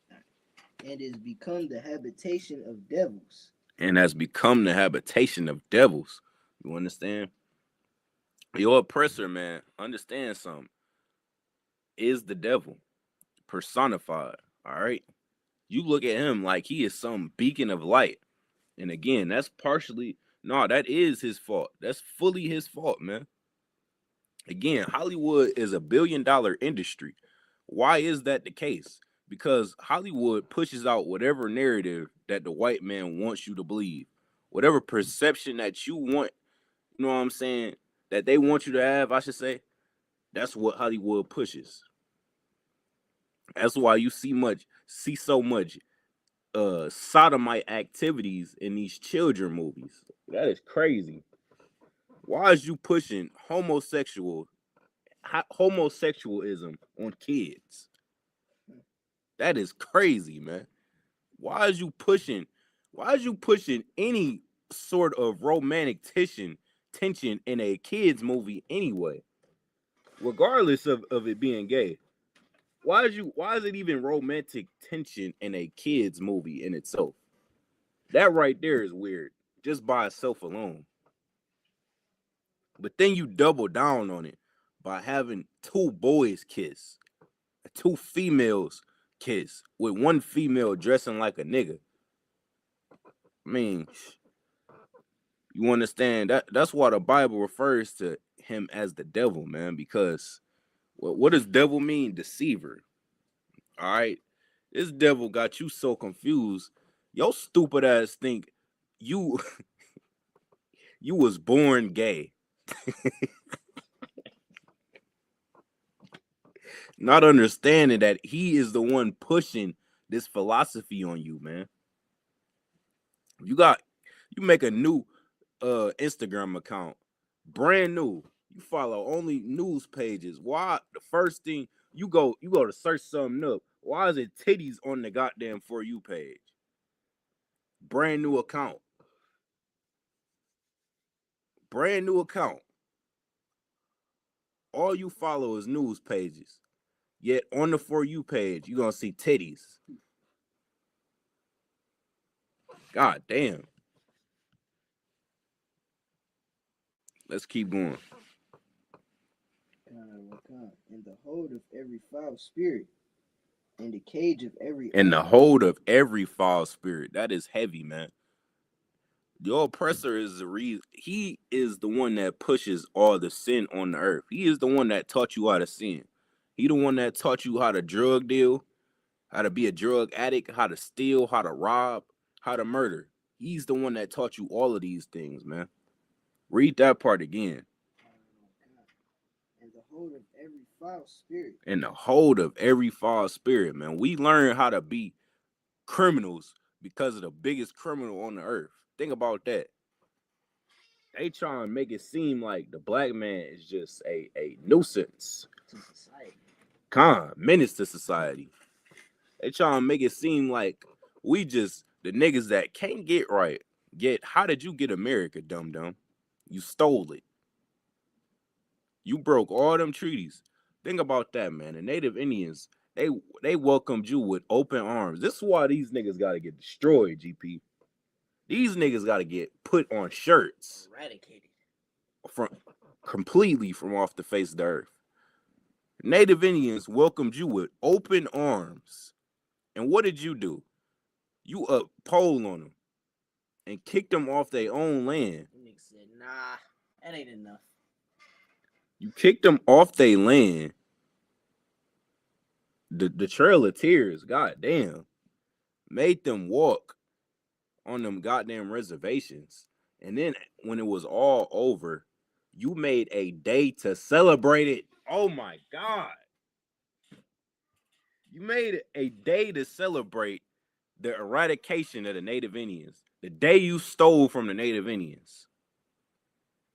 And is become the habitation of devils. And has become the habitation of devils. You understand? Your oppressor, man, understand something. Is the devil personified, all right? You look at him like he is some beacon of light. And again, that's partially, that is his fault. That's fully his fault, man. Again, Hollywood is $1 billion industry. Why is that the case? Because Hollywood pushes out whatever narrative that the white man wants you to believe. Whatever perception that you want, you know what I'm saying, that they want you to have, I should say, that's what Hollywood pushes. That's why you see so much sodomite activities in these children movies. That is crazy. Why is you pushing homosexualism on kids? That is crazy, man. Why is you pushing any sort of romantic tension in a kids movie anyway? Regardless of it being gay. Why is it even romantic tension in a kids movie in itself? That right there is weird, just by itself alone. But then you double down on it by having 2 boys kiss, 2 females kiss, with 1 female dressing like a nigga. I mean, you understand that's why the Bible refers to him as the devil, man, because what does devil mean? Deceiver. All right. This devil got you so confused. Your stupid ass think you was born gay. Not understanding that he is the one pushing this philosophy on you, man. You make a new Instagram account, brand new. You follow only news pages. Why the first thing you go to search something up? Why is it titties on the goddamn For You page? Brand new account. Brand new account. All you follow is news pages. Yet on the For You page, you're gonna see titties. God damn. Let's keep going. In the hold of every foul spirit, in the cage of every In the hold of every foul spirit. That is heavy, man. The oppressor is the reason. He is the one that pushes all the sin on the earth. He is the one that taught you how to sin. He the one that taught you how to drug deal, how to be a drug addict, how to steal, how to rob, how to murder. He's the one that taught you all of these things, man. Read that part again. in the hold of every foul spirit. In the hold of every foul spirit, man. We learn how to be criminals because of the biggest criminal on the earth. Think about that. They try and make it seem like the black man is just a nuisance To society. Menace to society. They try and make it seem like we just the niggas that can't get right. How did you get America, dum-dum? You stole it. You broke all them treaties. Think about that, man. The Native Indians, they welcomed you with open arms. This is why these niggas gotta get destroyed, GP. These niggas gotta get put on shirts. Eradicated. Completely from off the face of the earth. Native Indians welcomed you with open arms. And what did you do? You pole on them and kicked them off their own land. The nigga said, nah, that ain't enough. You kicked them off their land. The Trail of Tears, goddamn, made them walk on them goddamn reservations. And then when it was all over, you made a day to celebrate it. Oh my God. You made a day to celebrate the eradication of the Native Indians. The day you stole from the Native Indians.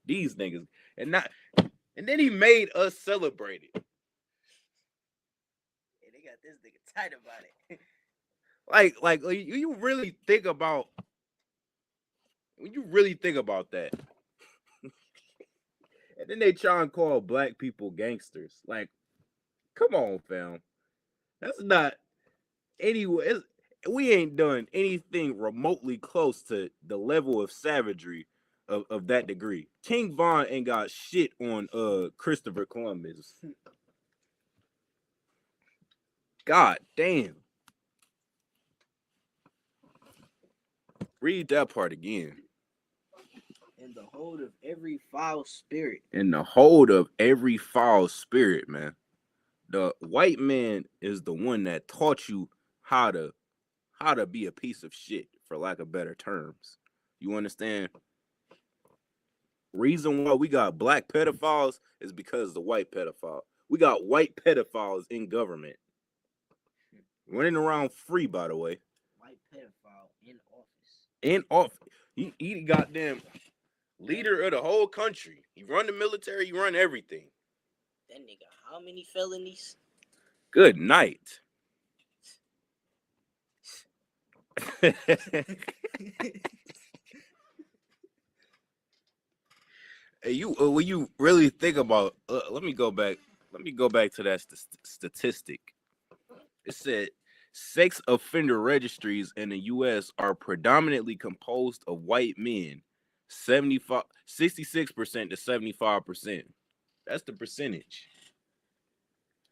These niggas. And then he made us celebrate it. Hey, they got this nigga tight about it. Like you really think about when you really think about that. And then they try and call black people gangsters. Like, come on, fam. That's not anyway. We ain't done anything remotely close to the level of savagery of that degree. King Von ain't got shit on Christopher Columbus. God damn. Read that part again. In the hold of every foul spirit. In the hold of every foul spirit, man. The white man is the one that taught you how to be a piece of shit, for lack of better terms. You understand? Reason why we got black pedophiles is because of the white pedophile. We got white pedophiles in government. Running around free, by the way. White pedophile in office. In office. He goddamn leader of the whole country. He run the military, he run everything. That nigga, how many felonies? Good night. Hey, when you really think about, let me go back to that statistic. It said sex offender registries in the U.S. are predominantly composed of white men, 66% to 75%. That's the percentage.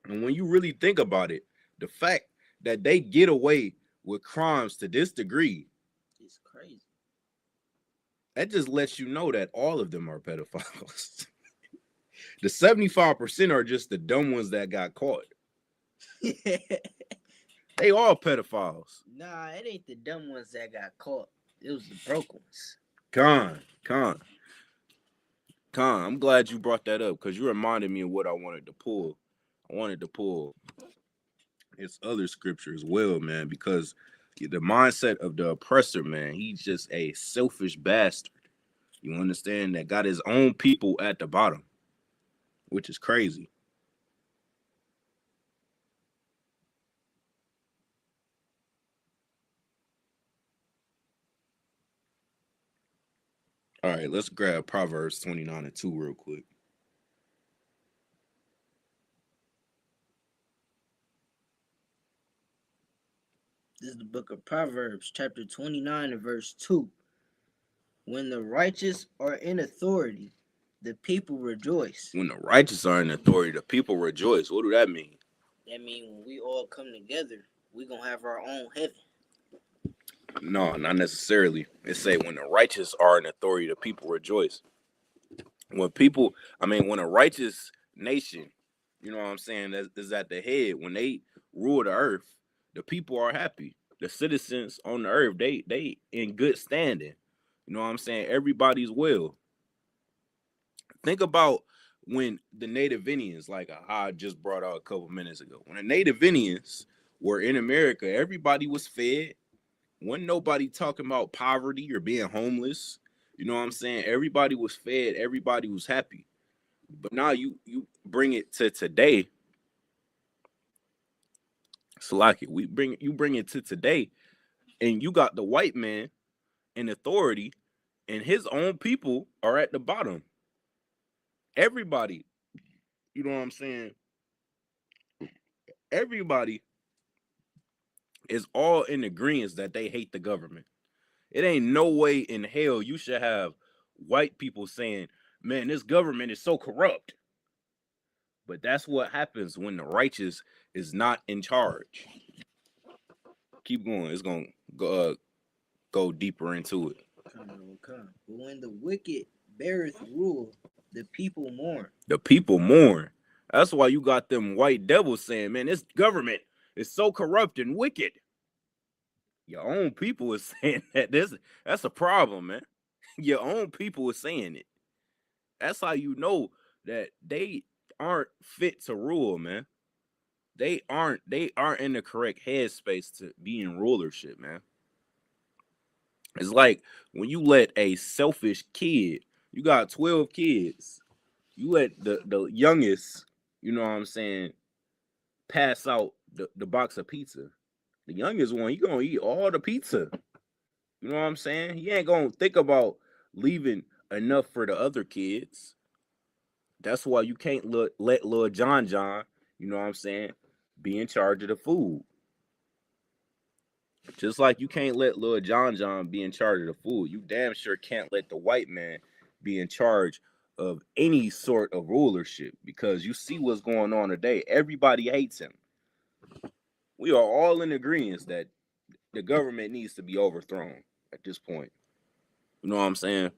And when you really think about it, the fact that they get away with crimes to this degree, it's crazy. That just lets you know that all of them are pedophiles. The 75% are just the dumb ones that got caught. They all pedophiles. Nah, it ain't the dumb ones that got caught. It was the broke ones. Con, I'm glad you brought that up because you reminded me of what I wanted to pull. I wanted to pull its other scripture as well, man, because the mindset of the oppressor, man, he's just a selfish bastard. You understand? That got his own people at the bottom. which is crazy. All right, let's grab Proverbs 29:2 real quick. This is the book of Proverbs, chapter 29 and verse 2. When the righteous are in authority, the people rejoice. When the righteous are in authority, the people rejoice. What do that mean? That means when we all come together, we're going to have our own heaven. No, not necessarily. It say when the righteous are in authority, the people rejoice. When a righteous nation, you know what I'm saying, that is at the head, when they rule the earth, the people are happy. The citizens on the earth, they in good standing. You know what I'm saying? Everybody's well. Think about when the Native Indians, like I just brought out a couple minutes ago, when the Native Indians were in America, everybody was fed. Wasn't nobody talking about poverty or being homeless. You know what I'm saying? Everybody was fed. Everybody was happy. But now you bring it to today. Salaki, you bring it to today, and you got the white man in authority, and his own people are at the bottom. Everybody, you know what I'm saying? Everybody is all in agreement that they hate the government. It ain't no way in hell you should have white people saying, man, this government is so corrupt. But that's what happens when the righteous is not in charge. Keep going. It's going to go deeper into it. But when the wicked beareth rule, the people mourn. The people mourn. That's why you got them white devils saying, man, this government is so corrupt and wicked. Your own people is saying that. That's a problem, man. Your own people is saying it. That's how you know that they aren't fit to rule, man. They aren't in the correct headspace to be in rulership, man. It's like when you let a selfish kid, you got 12 kids, you let the youngest, you know what I'm saying, pass out the box of pizza. The youngest one, he gonna eat all the pizza. You know what I'm saying? He ain't gonna think about leaving enough for the other kids. That's why you can't let little John, you know what I'm saying, be in charge of the food. Just like you can't let little John be in charge of the food, you damn sure can't let the white man be in charge of any sort of rulership, because you see what's going on today. Everybody hates him. We are all in agreement that the government needs to be overthrown at this point. You know what I'm saying?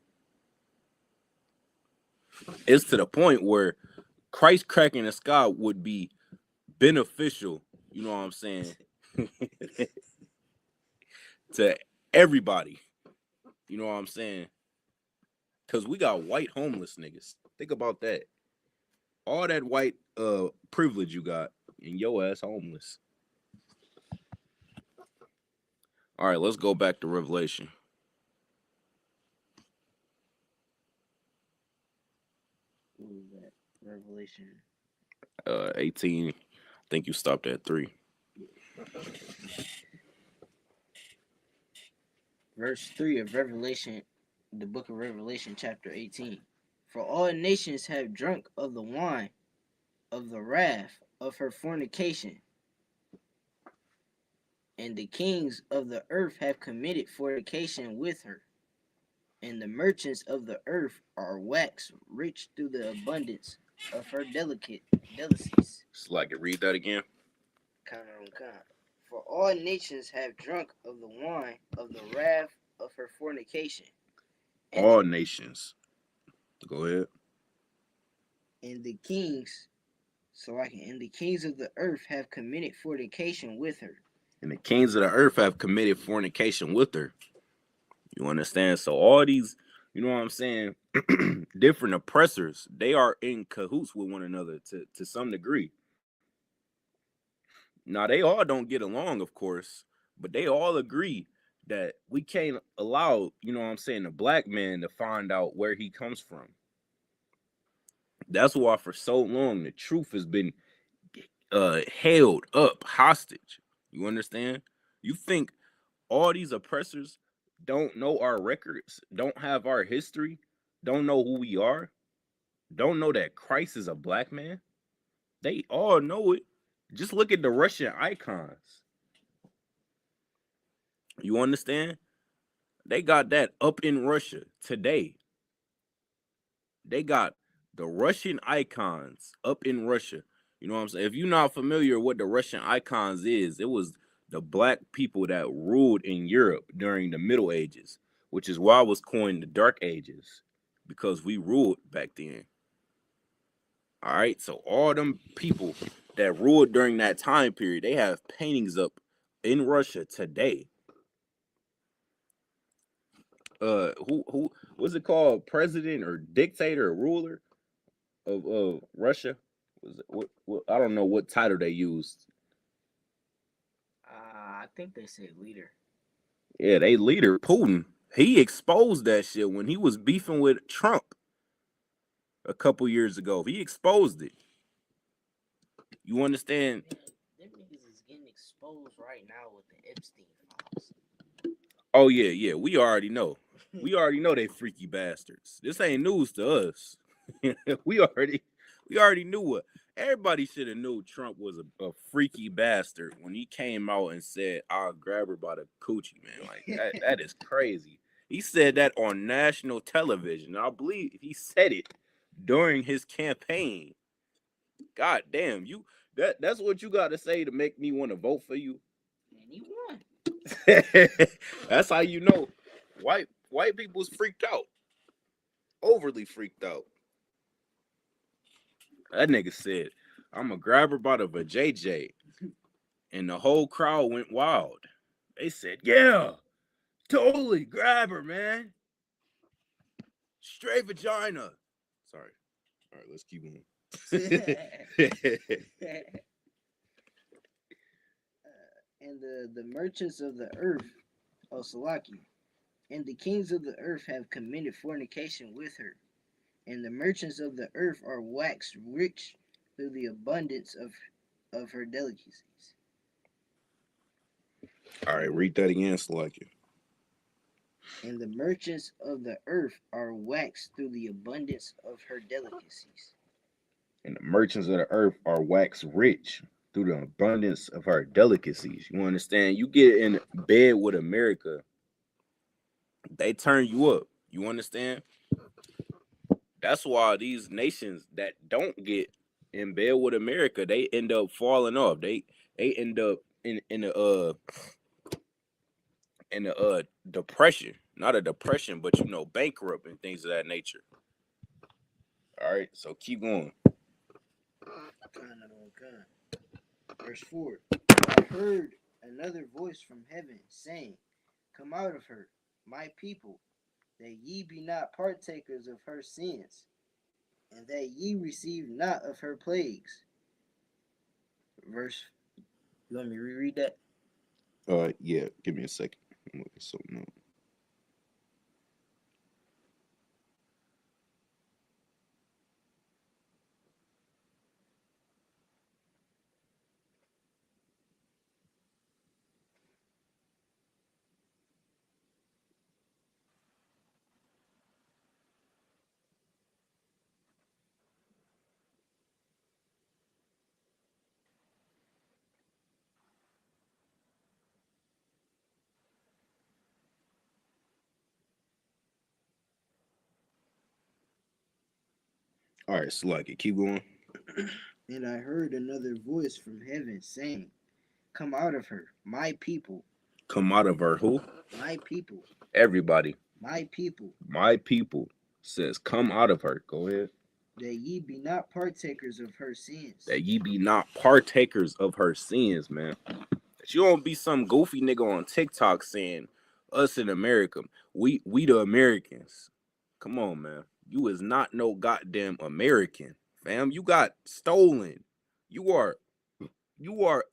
It's to the point where Christ cracking the sky would be beneficial, you know what I'm saying, to everybody. You know what I'm saying? Because we got white homeless niggas. Think about that. All that white privilege you got, and your ass homeless. All right, let's go back to Revelation. What was that? Revelation 18. I think you stopped at 3. Verse 3 of Revelation, the book of Revelation, chapter 18. For all nations have drunk of the wine of the wrath of her fornication, and the kings of the earth have committed fornication with her, and the merchants of the earth are waxed rich through the abundance of her delicacies. Like it. Read that again. For all nations have drunk of the wine of the wrath of her fornication. All nations. Go ahead. And the kings, and the kings of the earth have committed fornication with her. And the kings of the earth have committed fornication with her. You understand? So all these, you know what I'm saying, different oppressors, they are in cahoots with one another to some degree. Now, they all don't get along, of course, but they all agree that we can't allow, you know what I'm saying, the black man to find out where he comes from. That's why for so long the truth has been held up hostage. You understand? You think all these oppressors don't know our records, don't have our history, don't know who we are, don't know that Christ is a black man? They all know it. Just look at the Russian icons. You understand? They got that up in Russia today. They got the Russian icons up in Russia. You know what I'm saying? If you're not familiar with what the Russian icons is, it was the black people that ruled in Europe during the Middle Ages, which is why it was coined the Dark Ages, because we ruled back then. All right, so all them people that ruled during that time period, they have paintings up in Russia today. Who was it called? President or dictator or ruler of Russia? Was it what? I don't know what title they used. I think they said leader. Yeah, they leader Putin. He exposed that shit when he was beefing with Trump a couple years ago. He exposed it. You understand? Them niggas is getting exposed right now with the Epstein files. Oh yeah. We already know. We already know they freaky bastards. This ain't news to us. we already knew what. Everybody should have knew Trump was a freaky bastard when he came out and said, "I'll grab her by the coochie," man. Like that is crazy. He said that on national television. I believe he said it during his campaign. God damn, that's what you got to say to make me want to vote for you. And he won. That's how you know white people's freaked out. Overly freaked out. That nigga said, "I'm a grab her by the vajayjay." And the whole crowd went wild. They said, "Yeah, totally grab her, man. Straight vagina." Sorry. All right, let's keep going. And the merchants of the earth, Salaki, and the kings of the earth have committed fornication with her. And the merchants of the earth are waxed rich through the abundance of her delicacies. All right, read that again, Salaki. And the merchants of the earth are waxed through the abundance of her delicacies. And the merchants of the earth are waxed rich through the abundance of her delicacies. You understand? You get in bed with America, they turn you up. You understand? That's why these nations that don't get in bed with America, they end up falling off. They end up in a depression. Not a depression, but bankrupt and things of that nature. All right, so keep going. Verse 4. I heard another voice from heaven saying, "Come out of her, my people, that ye be not partakers of her sins, and that ye receive not of her plagues." Verse, you want me to reread that? Yeah, give me a second. I'm looking something up. All right, Sluggy, keep going. And I heard another voice from heaven saying, "Come out of her, my people." Come out of her who? My people. Everybody. My people. My people says, "Come out of her." Go ahead. That ye be not partakers of her sins. That ye be not partakers of her sins, man. That you don't be some goofy nigga on TikTok saying, "Us in America, we the Americans." Come on, man. You is not no goddamn American, fam. You got stolen. You are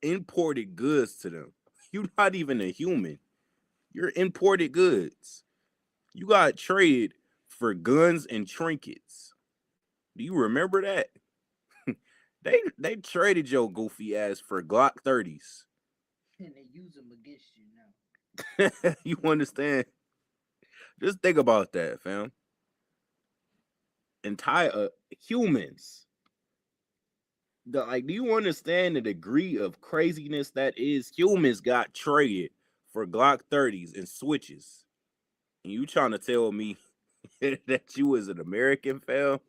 imported goods to them. You're not even a human. You're imported goods. You got traded for guns and trinkets. Do you remember that? They traded your goofy ass for Glock 30s. And they use them against you now. You understand? Just think about that, fam. Entire humans. Do you understand the degree of craziness that is? Humans got traded for Glock 30s and switches. And you trying to tell me that you was an American, fam?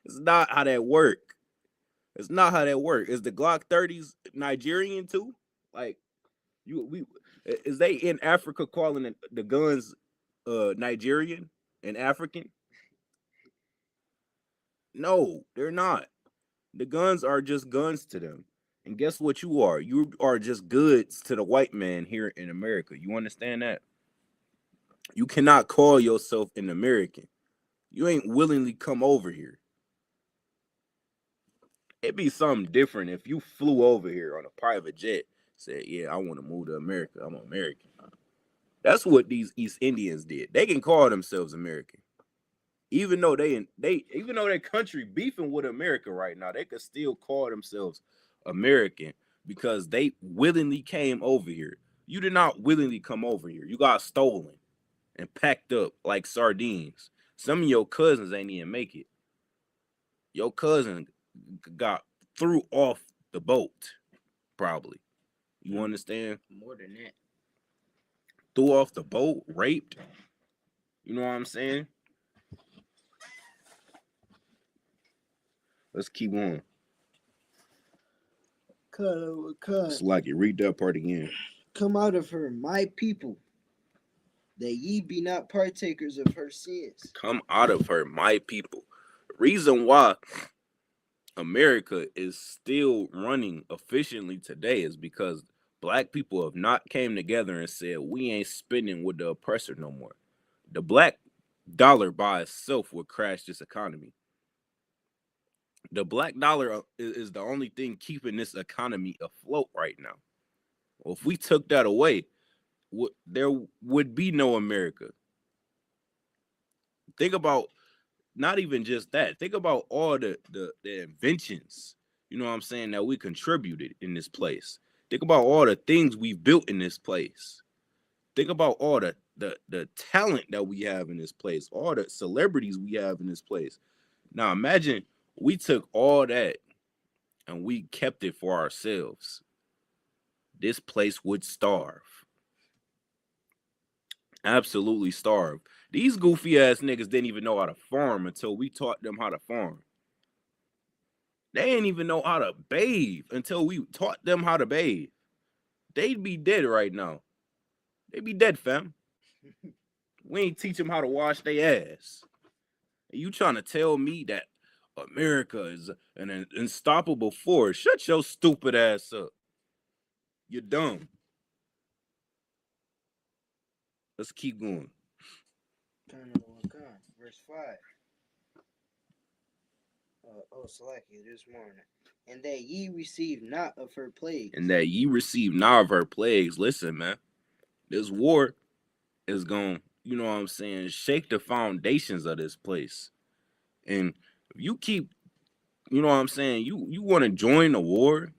It's not how that work. It's not how that work. Is the Glock 30s Nigerian too? Like is they in Africa calling the guns Nigerian and African? No, they're not. The guns are just guns to them. And guess what you are? You are just goods to the white man here in America. You understand that? You cannot call yourself an American. You ain't willingly come over here. It'd be something different if you flew over here on a private jet, said, yeah, I want to move to America. I'm American. That's what these East Indians did. They can call themselves American. Even though even though their country beefing with America right now, they could still call themselves American because they willingly came over here. You did not willingly come over here. You got stolen and packed up like sardines. Some of your cousins ain't even make it. Your cousin got threw off the boat, probably. You understand? More than that. Threw off the boat, raped. You know what I'm saying? Let's keep on. Cut. Like it. Read that part again. Come out of her, my people, that ye be not partakers of her sins. Come out of her, my people. Reason why America is still running efficiently today is because black people have not came together and said, we ain't spending with the oppressor no more. The black dollar by itself would crash this economy. The black dollar is the only thing keeping this economy afloat right now. Well, if we took that away, there would be no America. Think about not even just that. Think about all the inventions, you know what I'm saying, that we contributed in this place. Think about all the things we've built in this place. Think about all the talent that we have in this place, all the celebrities we have in this place. Now imagine we took all that and we kept it for ourselves. This place would starve. Absolutely starve. These goofy ass niggas didn't even know how to farm until we taught them how to farm. They didn't even know how to bathe until we taught them how to bathe. They'd be dead right now. They'd be dead, fam. We ain't teach them how to wash their ass. You trying to tell me that America is an unstoppable force? Shut your stupid ass up. You're dumb. Let's keep going. Verse 5. Salakia, this morning. And that ye receive not of her plagues. And that ye receive not of her plagues. Listen, man. This war is going, you know what I'm saying, shake the foundations of this place. And if you keep, you know what I'm saying, you want to join the war,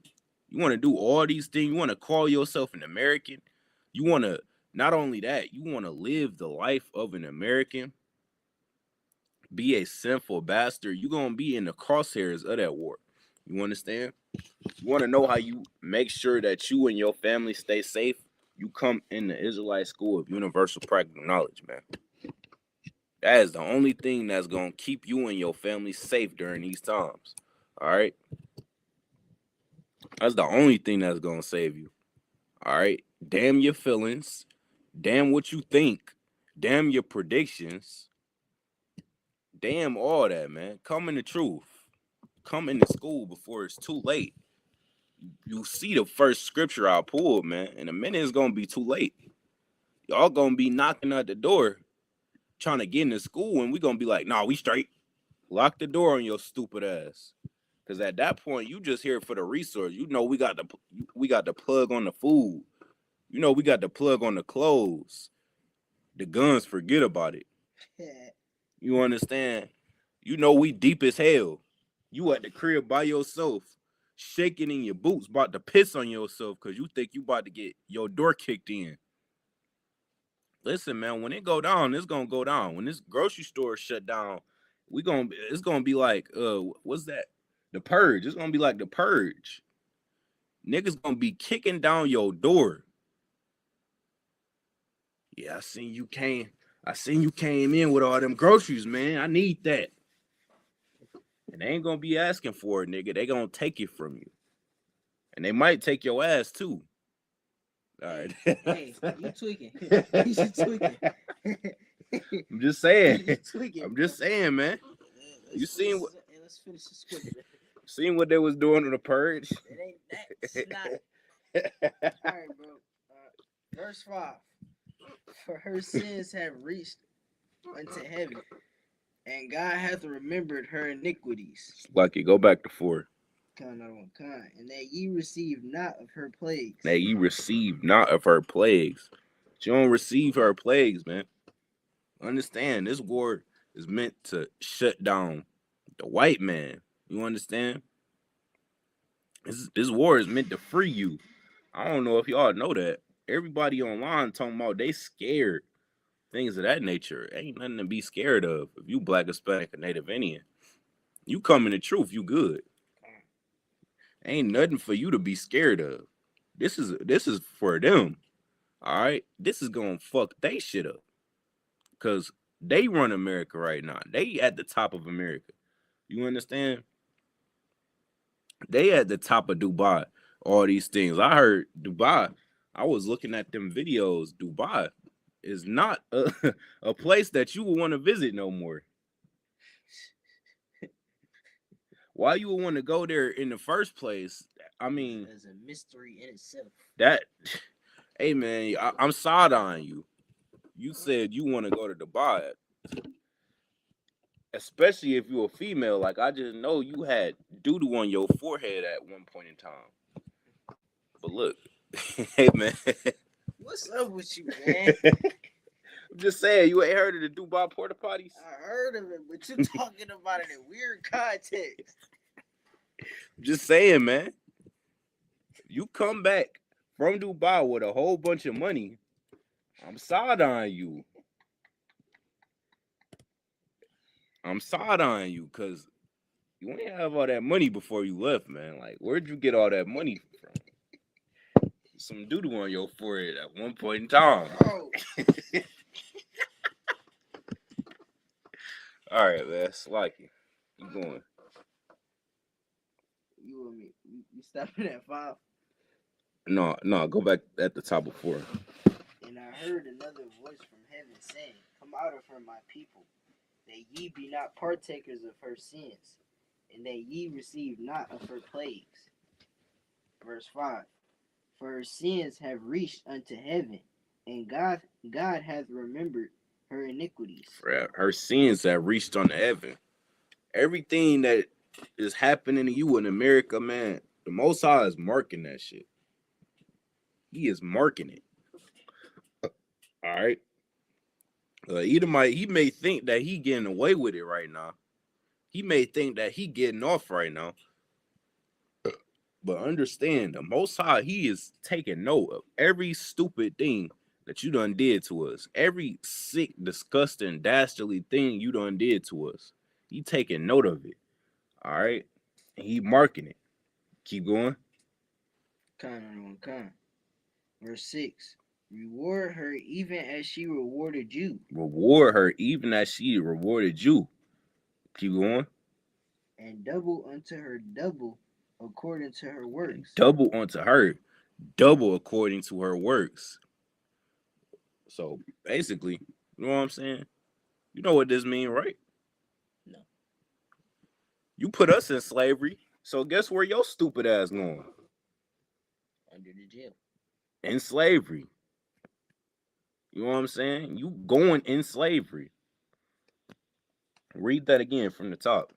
you want to do all these things, you want to call yourself an American, you want to, not only that, you want to live the life of an American, be a sinful bastard, you're going to be in the crosshairs of that war. You understand? You want to know how you make sure that you and your family stay safe? You come in the Israelite School of Universal Practical Knowledge, man. That is the only thing that's going to keep you and your family safe during these times. All right? That's the only thing that's going to save you. All right? Damn your feelings. Damn what you think. Damn your predictions. Damn all that, man. Come in the truth. Come into school before it's too late. You see the first scripture I pulled, man. In a minute, it's going to be too late. Y'all going to be knocking at the door trying to get into school, and we going to be like, nah, we straight. Lock the door on your stupid ass. Because at that point, you just here for the resource. You know we got the plug on the food. You know we got the plug on the clothes. The guns, forget about it. You understand? You know we deep as hell. You at the crib by yourself, shaking in your boots, about to piss on yourself because you think you about to get your door kicked in. Listen, man, when it go down, it's gonna go down. When this grocery store shut down, it's gonna be like what's that? The Purge. It's gonna be like the Purge. Niggas gonna be kicking down your door. Yeah, I seen you came in with all them groceries, man. I need that. And they ain't gonna be asking for it, nigga. They gonna take it from you. And they might take your ass too. All right. Hey, you tweaking. You tweaking. I'm just saying. You tweaking. I'm just saying, man. You seen what? Let's finish the script. Seen what they was doing on the Purge? It ain't that's not. All right, bro. Verse 5. For her sins have reached unto heaven, and God hath remembered her iniquities. Lucky, go back to 4. And that ye receive not of her plagues. That ye receive not of her plagues. But you don't receive her plagues, man. Understand, this war is meant to shut down the white man. You understand? This war is meant to free you. I don't know if y'all know that. Everybody online talking about they scared. Things of that nature. Ain't nothing to be scared of. If you Black, Hispanic, or Native Indian, you come in the truth, you good. Ain't nothing for you to be scared of. This is for them. All right? This is gonna fuck they shit up. Cause they run America right now. They at the top of America. You understand? They at the top of Dubai. All these things. I heard Dubai. I was looking at them videos. Dubai is not a place that you would want to visit no more. Why you would want to go there in the first place? I mean, it's a mystery in itself. Hey man, I'm side on you. You said you want to go to Dubai, especially if you're a female. Like I just know you had doo-doo on your forehead at one point in time. But look, hey man, what's up with you, man? I'm just saying, you ain't heard of the Dubai porta potties? I heard of it, but you're talking about it in weird context. Just saying, man. You come back from Dubai with a whole bunch of money, I'm side on you. I'm side on you because you ain't have all that money before you left, man. Like, where'd you get all that money from? Some doo-doo on your forehead at one point in time. Oh. All right, man. Slacky. Keep going. You and me. You stopping at 5? No, go back at the top of 4. And I heard another voice from heaven saying, Come out of her, my people, that ye be not partakers of her sins, and that ye receive not of her plagues. Verse 5. For her sins have reached unto heaven, and God hath remembered her iniquities. Her sins have reached unto heaven. Everything that is happening to you in America, man, the Most High is marking that shit. He is marking it. All right. He may think that he getting away with it right now. He may think that he getting off right now. But understand, the Most High, he is taking note of every stupid thing that you done did to us. Every sick, disgusting, dastardly thing you done did to us. He taking note of it. All right? And he marking it. Keep going. Verse 6. Reward her even as she rewarded you. Reward her even as she rewarded you. Keep going. And double unto her double according to her works. Double unto her double according to her works. So basically, you know what I'm saying? You know what this mean, right? No. You put us in slavery, so guess where your stupid ass going? Under the jail. In slavery. You know what I'm saying? You going in slavery. Read that again from the top.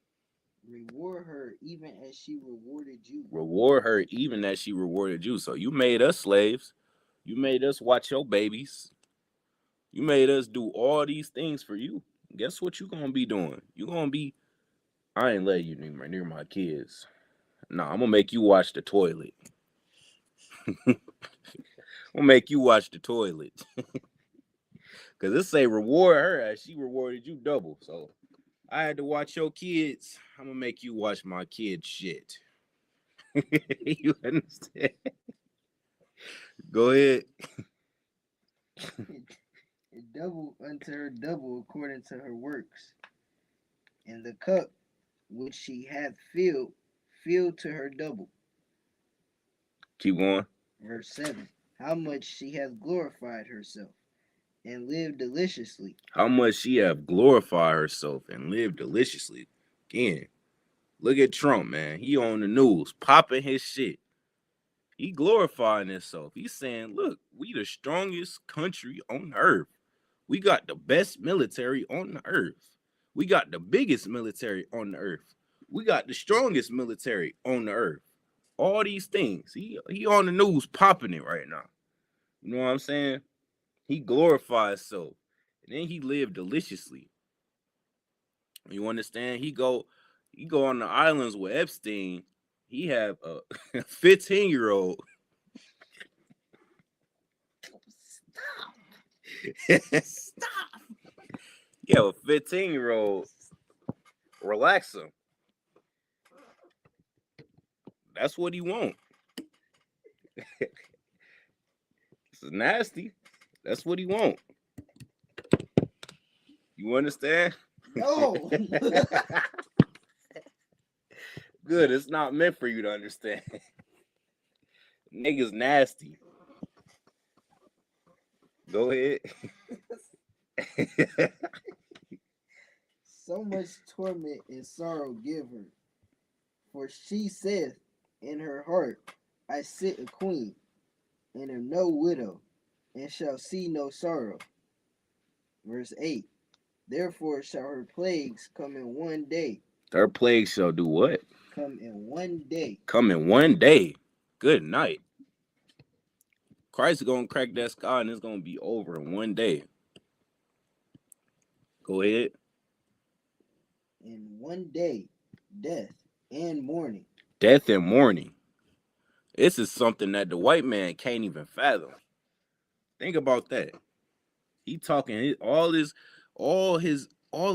Reward her even as she rewarded you. Reward her even as she rewarded you. So you made us slaves. You made us watch your babies. You made us do all these things for you. Guess what you're going to be doing? You're going to be I ain't letting you near my kids. Nah, I'm gonna make you watch the toilet. I'm gonna make you watch the toilet. Cause it say reward her as she rewarded you double. So I had to watch your kids. I'm gonna make you watch my kids shit. You understand? Go ahead. Double unto her double according to her works. And the cup which she hath filled to her double. Keep going. Verse 7. How much she hath glorified herself and lived deliciously. How much she have glorified herself and lived deliciously. Again, look at Trump, man. He on the news, popping his shit. He glorifying himself. He's saying, look, we the strongest country on earth. We got the best military on the earth. We got the biggest military on the earth. We got the strongest military on the earth. All these things. He on the news popping it right now. You know what I'm saying? He glorifies himself. And then he lived deliciously. You understand? He go on the islands with Epstein. He have a 15-year-old. Stop. You have a 15-year-old. Relax him. That's what he want. This is nasty. That's what he want. You understand? No. Good. It's not meant for you to understand. Niggas nasty. Go ahead. So much torment and sorrow give her. For she saith in her heart, I sit a queen, and am no widow, and shall see no sorrow. Verse 8. Therefore shall her plagues come in one day. Her plagues shall do what? Come in one day. Come in one day. Good night. Christ is going to crack that sky and it's going to be over in one day. Go ahead. In one day, death and mourning. Death and mourning. This is something that the white man can't even fathom. Think about that. He talking all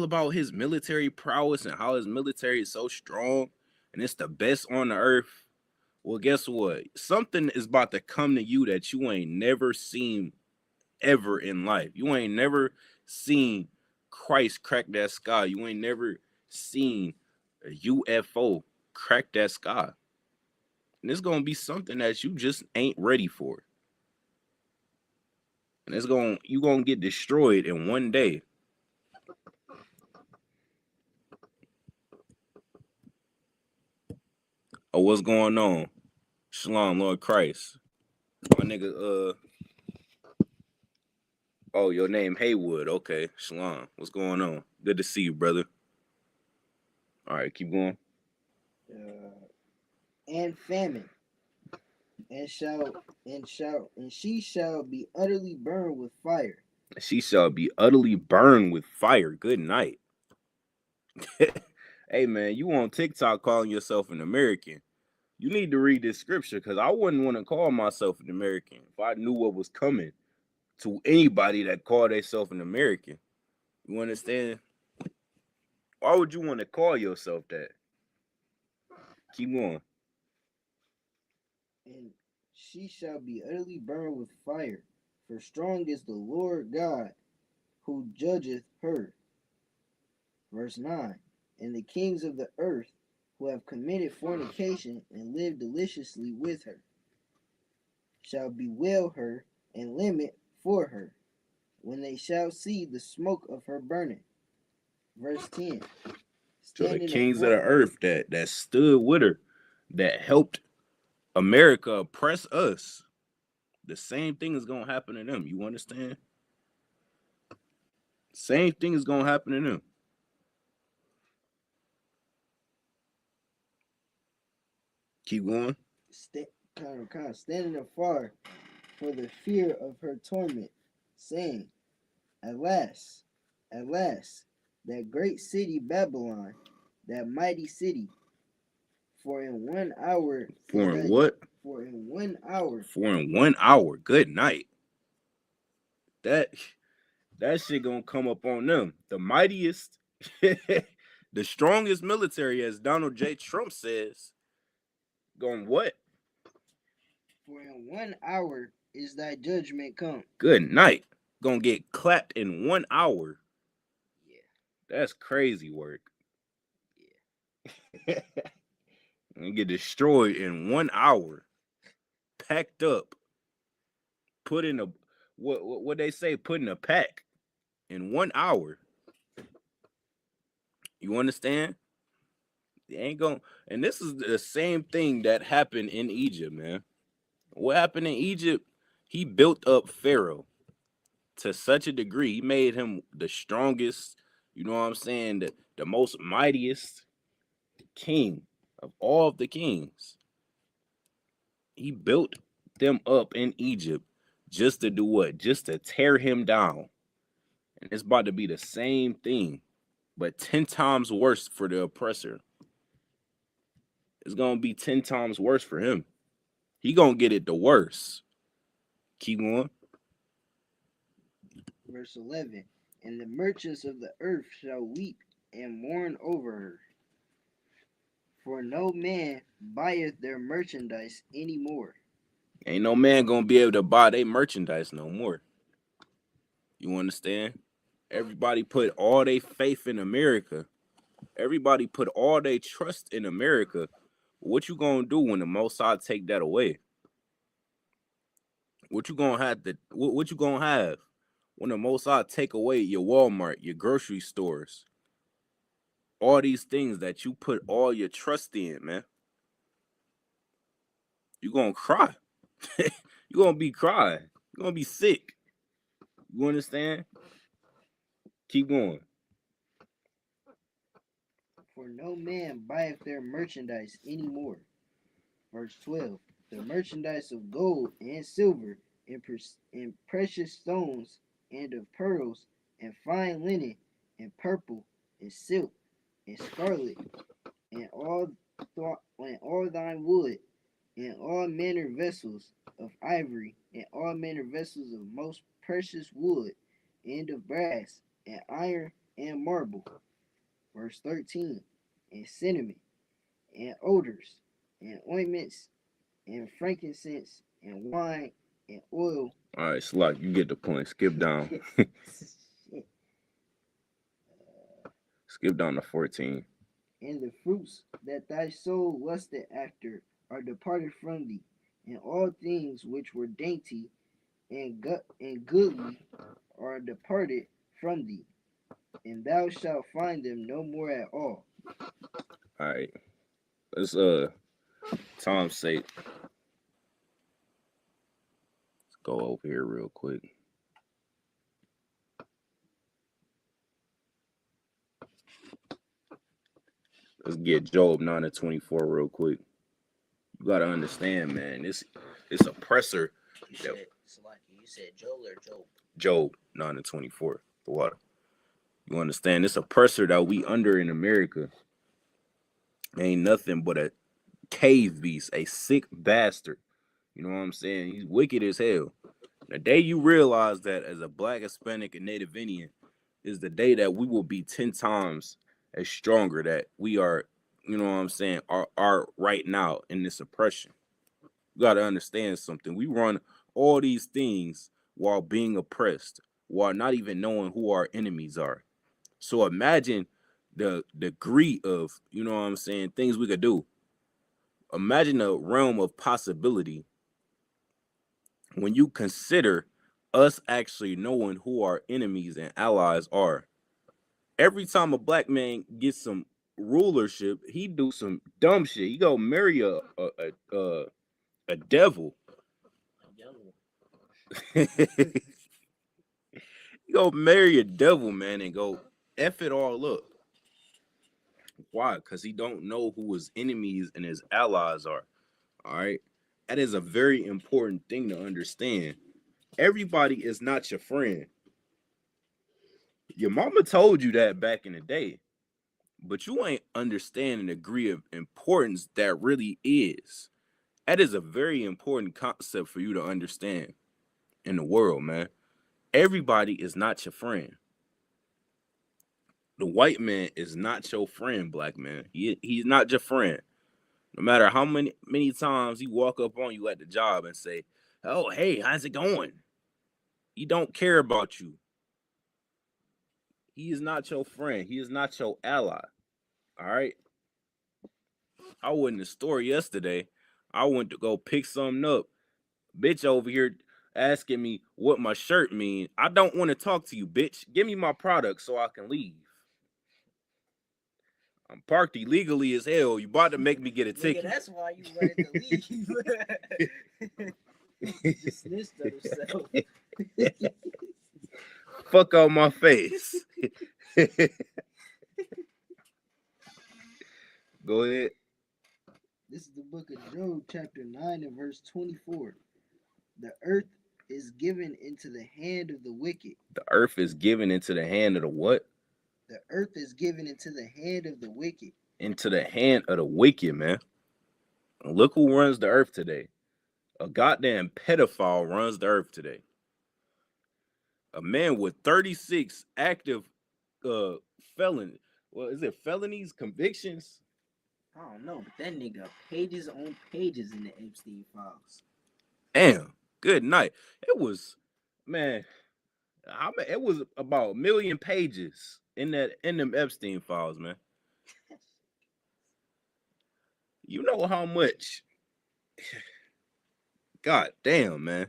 about his military prowess and how his military is so strong and it's the best on the earth. Well, guess what? Something is about to come to you that you ain't never seen ever in life. You ain't never seen Christ crack that sky. You ain't never seen a UFO crack that sky. And it's going to be something that you just ain't ready for. And you're going to get destroyed in one day. Oh, what's going on? Shalom, Lord Christ. My nigga, oh, your name Haywood. Okay, Shalom. What's going on? Good to see you, brother. All right, keep going. And famine. And she shall be utterly burned with fire. She shall be utterly burned with fire. Good night. Hey, man, you on TikTok calling yourself an American. You need to read this scripture because I wouldn't want to call myself an American if I knew what was coming to anybody that called themselves an American. You understand? Why would you want to call yourself that? Keep going. And she shall be utterly burned with fire, for strong is the Lord God who judgeth her. Verse 9. And the kings of the earth who have committed fornication and lived deliciously with her shall bewail her and lament for her when they shall see the smoke of her burning. Verse 10. So the kings of the earth that stood with her, that helped America oppress us, the same thing is going to happen to them. You understand? Same thing is going to happen to them. Keep going. Kind of standing afar for the fear of her torment, saying, Alas, that great city Babylon that mighty city. For in 1 hour For is in thy what? for in 1 hour For in 1 hour. Good night. That shit gonna come up on them. The mightiest, the strongest military, as Donald J. Trump says. Going what? for in 1 hour is thy judgment come. Good night. Gonna get clapped in 1 hour. Yeah. That's crazy work. Yeah. And get destroyed in 1 hour. Packed up. Put in a what they say, put in a pack in 1 hour. You understand? They ain't gonna, and this is the same thing that happened in Egypt, man. What happened in Egypt? He built up Pharaoh to such a degree, he made him the strongest, you know what I'm saying, the most mightiest king of all of the kings. He built them up in Egypt just to do what? Just to tear him down. And it's about to be the same thing, but 10 times worse for the oppressor. It's going to be 10 times worse for him. He going to get it the worst. Keep going. Verse 11. And the merchants of the earth shall weep and mourn over her. For no man buyeth their merchandise any more. Ain't no man going to be able to buy their merchandise no more. You understand? Everybody put all their faith in America. Everybody put all their trust in America. What you going to do when the Mossad take that away? What you going to have to, what you going to have when the Mossad take away your Walmart, your grocery stores? All these things that you put all your trust in, man. You're going to cry. You're going to be crying. You're going to be sick. You understand? Keep going. For no man buyeth their merchandise any more. Verse 12. The merchandise of gold and silver and precious stones and of pearls and fine linen and purple and silk and scarlet and all thine wood and all manner vessels of ivory and all manner vessels of most precious wood and of brass and iron and marble. Verse 13. And cinnamon and odors and ointments and frankincense and wine and oil. All right, Slock, you get the point. Skip down. Skip down to 14. And the fruits that thy soul lusted after are departed from thee, and all things which were dainty and goodly are departed from thee, and thou shalt find them no more at all. All right. Let's time's sake. Let's go over here real quick. Let's get Job 9-24 real quick. You gotta understand, man. This oppressor. You said Job or Job? Job 9-24. The water. You understand? This oppressor that we under in America ain't nothing but a cave beast, a sick bastard. You know what I'm saying? He's wicked as hell. The day you realize that as a Black, Hispanic, and Native Indian is the day that we will be 10 times as stronger that we are, you know what I'm saying, are right now in this oppression. You got to understand something. We run all these things while being oppressed, while not even knowing who our enemies are. So imagine the degree of, you know what I'm saying, things we could do. Imagine a realm of possibility when you consider us actually knowing who our enemies and allies are. Every time a Black man gets some rulership, he do some dumb shit. He go marry a devil. He go marry a devil, man, and go F it all up. Why? Because he don't know who his enemies and his allies are. All right. That is a very important thing to understand. Everybody is not your friend. Your mama told you that back in the day. but you ain't understanding the degree of importance that really is. That is a very important concept for you to understand in the world, man. Everybody is not your friend. The white man is not your friend, black man. He's not your friend. No matter how many times he walk up on you at the job and say, "Oh, hey, how's it going?" He don't care about you. He is not your friend. He is not your ally. All right. I went in the store yesterday. I went to go pick something up. Bitch over here asking me what my shirt mean. I don't want to talk to you, bitch. Give me my product so I can leave. I'm parked illegally as hell. You about to make me get a ticket. Nigga, that's why you wanted to leave. Just snitched on himself. Fuck out my face. Go ahead. This is the book of Job, chapter 9 and verse 24. The earth is given into the hand of the wicked. The earth is given into the hand of the what? The earth is given into the hand of the wicked. Into the hand of the wicked, man. And look who runs the earth today. A goddamn pedophile runs the earth today. A man with 36 active felonies, convictions? I don't know, but that nigga pages on pages in the Epstein files. Damn, good night. It was, man, it was about 1 million pages in them Epstein files, man. You know how much? God damn, man.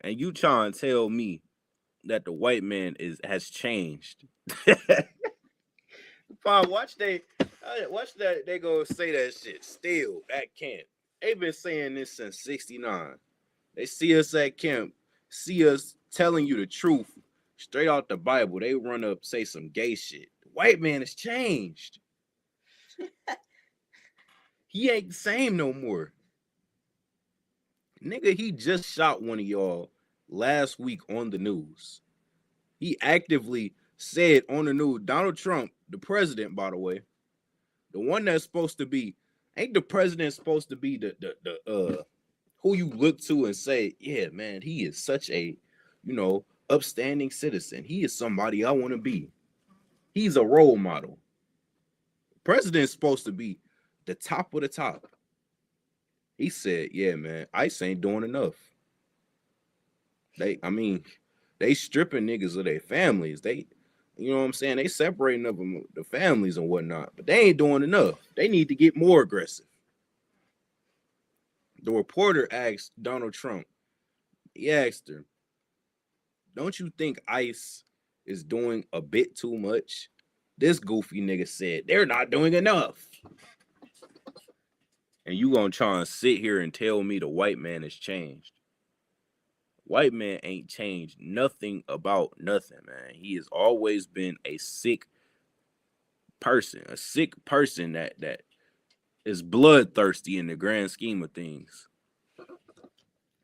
And you trying to tell me that the white man has changed? Fine, watch that they go say that shit still at camp. They've been saying this since 69. They see us at camp, see us telling you the truth straight out the Bible. They run up, say some gay shit. The white man has changed. He ain't the same no more. Nigga, he just shot one of y'all last week on the news. He actively said on the news, Donald Trump, the president, by the way, the one that's supposed to be, ain't the president supposed to be the who you look to and say, yeah, man, he is such a, upstanding citizen. He is somebody I want to be. He's a role model. President's supposed to be the top of the top. He said, yeah, man, ICE ain't doing enough. They stripping niggas of their families. They, you know what I'm saying? They separating of them, the families and whatnot, but they ain't doing enough. They need to get more aggressive. The reporter asked Donald Trump, he asked her, don't you think ICE is doing a bit too much? This goofy nigga said, they're not doing enough. And you gonna try and sit here and tell me the white man has changed? White man ain't changed nothing about nothing, man. He has always been a sick person that is bloodthirsty in the grand scheme of things.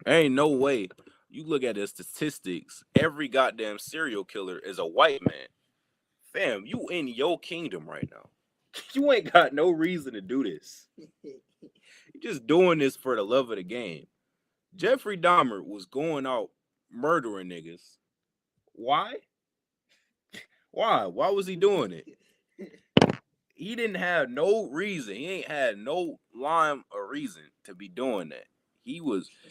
There ain't no way. You look at the statistics, every goddamn serial killer is a white man. Fam, you in your kingdom right now. You ain't got no reason to do this. You're just doing this for the love of the game. Jeffrey Dahmer was going out murdering niggas. Why? Why? Why was he doing it? He didn't have no reason. He ain't had no lime or reason to be doing that.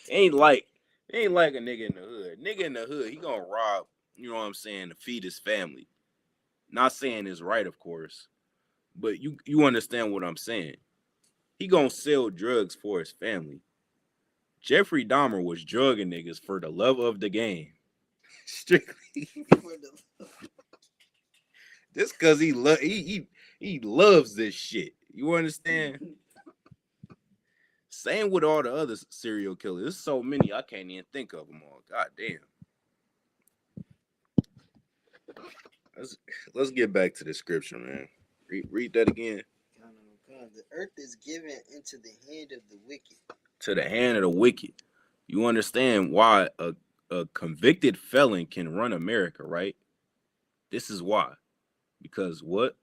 Ain't like a nigga in the hood. Nigga in the hood, he gonna rob, you know what I'm saying, to feed his family. Not saying it's right, of course, but you understand what I'm saying. He gonna sell drugs for his family. Jeffrey Dahmer was drugging niggas for the love of the game. Strictly. Just because he loves this shit. You understand? Same with all the other serial killers. There's so many I can't even think of them all. God damn. Let's get back to the scripture, man. Read that again. The earth is given into the hand of the wicked. To the hand of the wicked. You understand why a convicted felon can run America, right? This is why. Because what?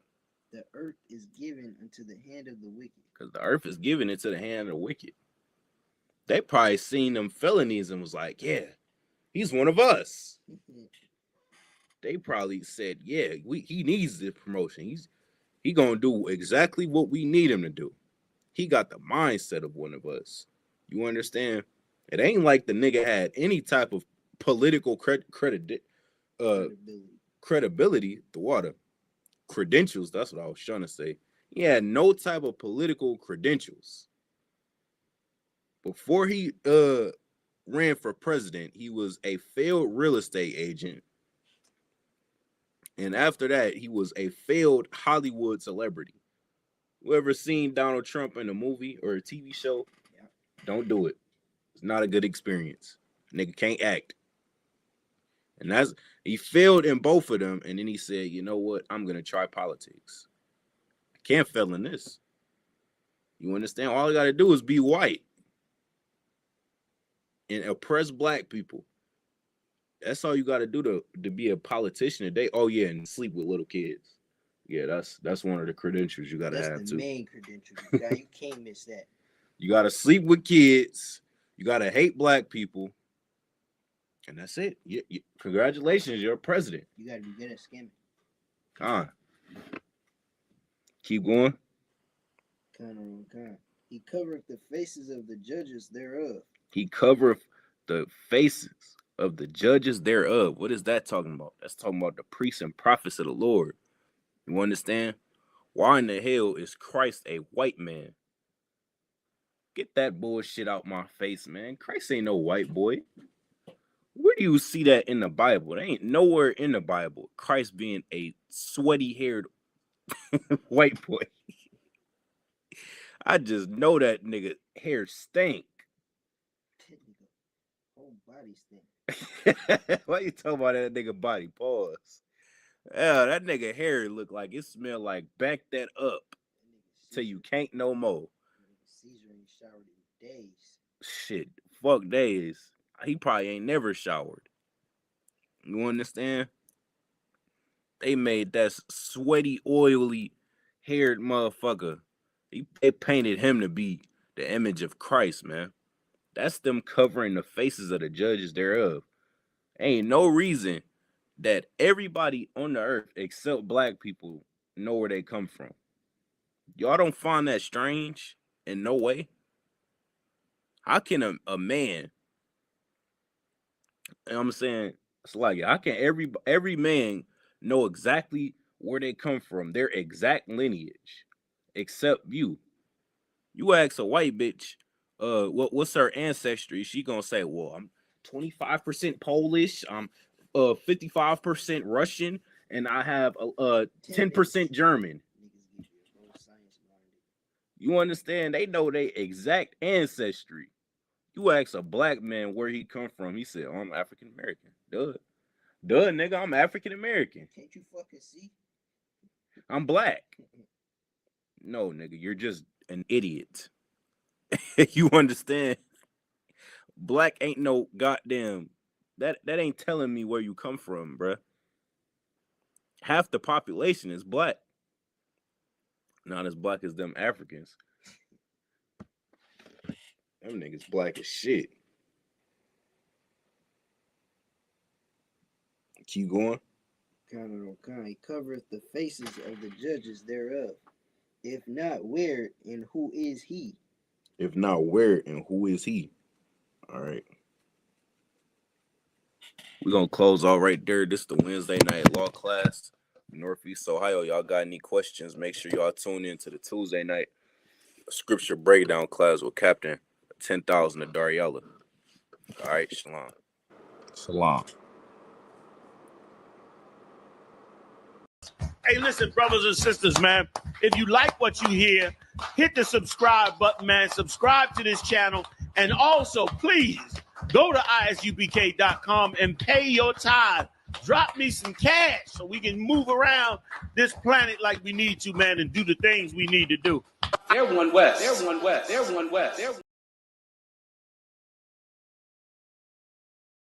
the earth is given into the hand of the wicked. Because the earth is given into the hand of the wicked. They probably seen them felonies and was like, yeah, he's one of us. They probably said, yeah, he needs this promotion. He gonna do exactly what we need him to do. He got the mindset of one of us. You understand? It ain't like the nigga had any type of political credibility. The water. Credentials, that's what I was trying to say. He had no type of political credentials. Before he ran for president, he was a failed real estate agent. And after that, he was a failed Hollywood celebrity. Whoever seen Donald Trump in a movie or a TV show, don't do it. It's not a good experience. Nigga can't act. And he failed in both of them. And then he said, you know what? I'm going to try politics. I can't fail in this. You understand? All I got to do is be white and oppress black people. That's all you got to do to be a politician today. Oh, yeah, and sleep with little kids. Yeah, that's one of the credentials you got to have, too. That's the main credential. You can't miss that. You got to sleep with kids. You got to hate black people. And that's it. Congratulations, you're a president. You got to be good at scamming. Keep going. He covereth the faces of the judges thereof. He covereth the faces of the judges thereof. What is that talking about? That's talking about the priests and prophets of the Lord. You understand? Why in the hell is Christ a white man? Get that bullshit out my face, man. Christ ain't no white boy. Where do you see that in the Bible? There ain't nowhere in the Bible Christ being a sweaty-haired white boy. I just know that nigga hair stink. Whole body stink. Why you talking about that nigga body? Pause. Yeah, that nigga hair look like it smell like back that up till you can't no more. Caesar ain't showered in days. Shit, fuck days. He probably ain't never showered. You understand? They made that sweaty, oily haired motherfucker. They painted him to be the image of Christ, man. That's them covering the faces of the judges thereof. Ain't no reason that everybody on the earth except black people know where they come from. Y'all don't find that strange in no way? How can a man, I'm saying, it's like, how can every man know exactly where they come from, their exact lineage, except you? You ask a white bitch, what's her ancestry? She gonna say, well, I'm 25% Polish, I'm 55% Russian, and I have 10% German. You understand? They know their exact ancestry. You ask a black man where he come from, he said, oh, I'm African American. Duh, nigga, I'm African American. Can't you fucking see? I'm black. No, nigga, you're just an idiot. You understand? Black ain't no goddamn. That ain't telling me where you come from, bruh. Half the population is black. Not as black as them Africans. Them niggas black as shit. Keep going. He covereth the faces of the judges thereof. If not, where and who is he? If not, where and who is he? All right. We're going to close all right there. This is the Wednesday night law class, Northeast Ohio. Y'all got any questions? Make sure y'all tune in to the Tuesday night scripture breakdown class with Captain 10,000 of Dariella. All right, shalom. Shalom. Hey, listen, brothers and sisters, man. If you like what you hear, hit the subscribe button, man. Subscribe to this channel. And also, please, go to isupk.com and pay your tithe. Drop me some cash so we can move around this planet like we need to, man, and do the things we need to do. They're one West. They're one West. They're one West. They're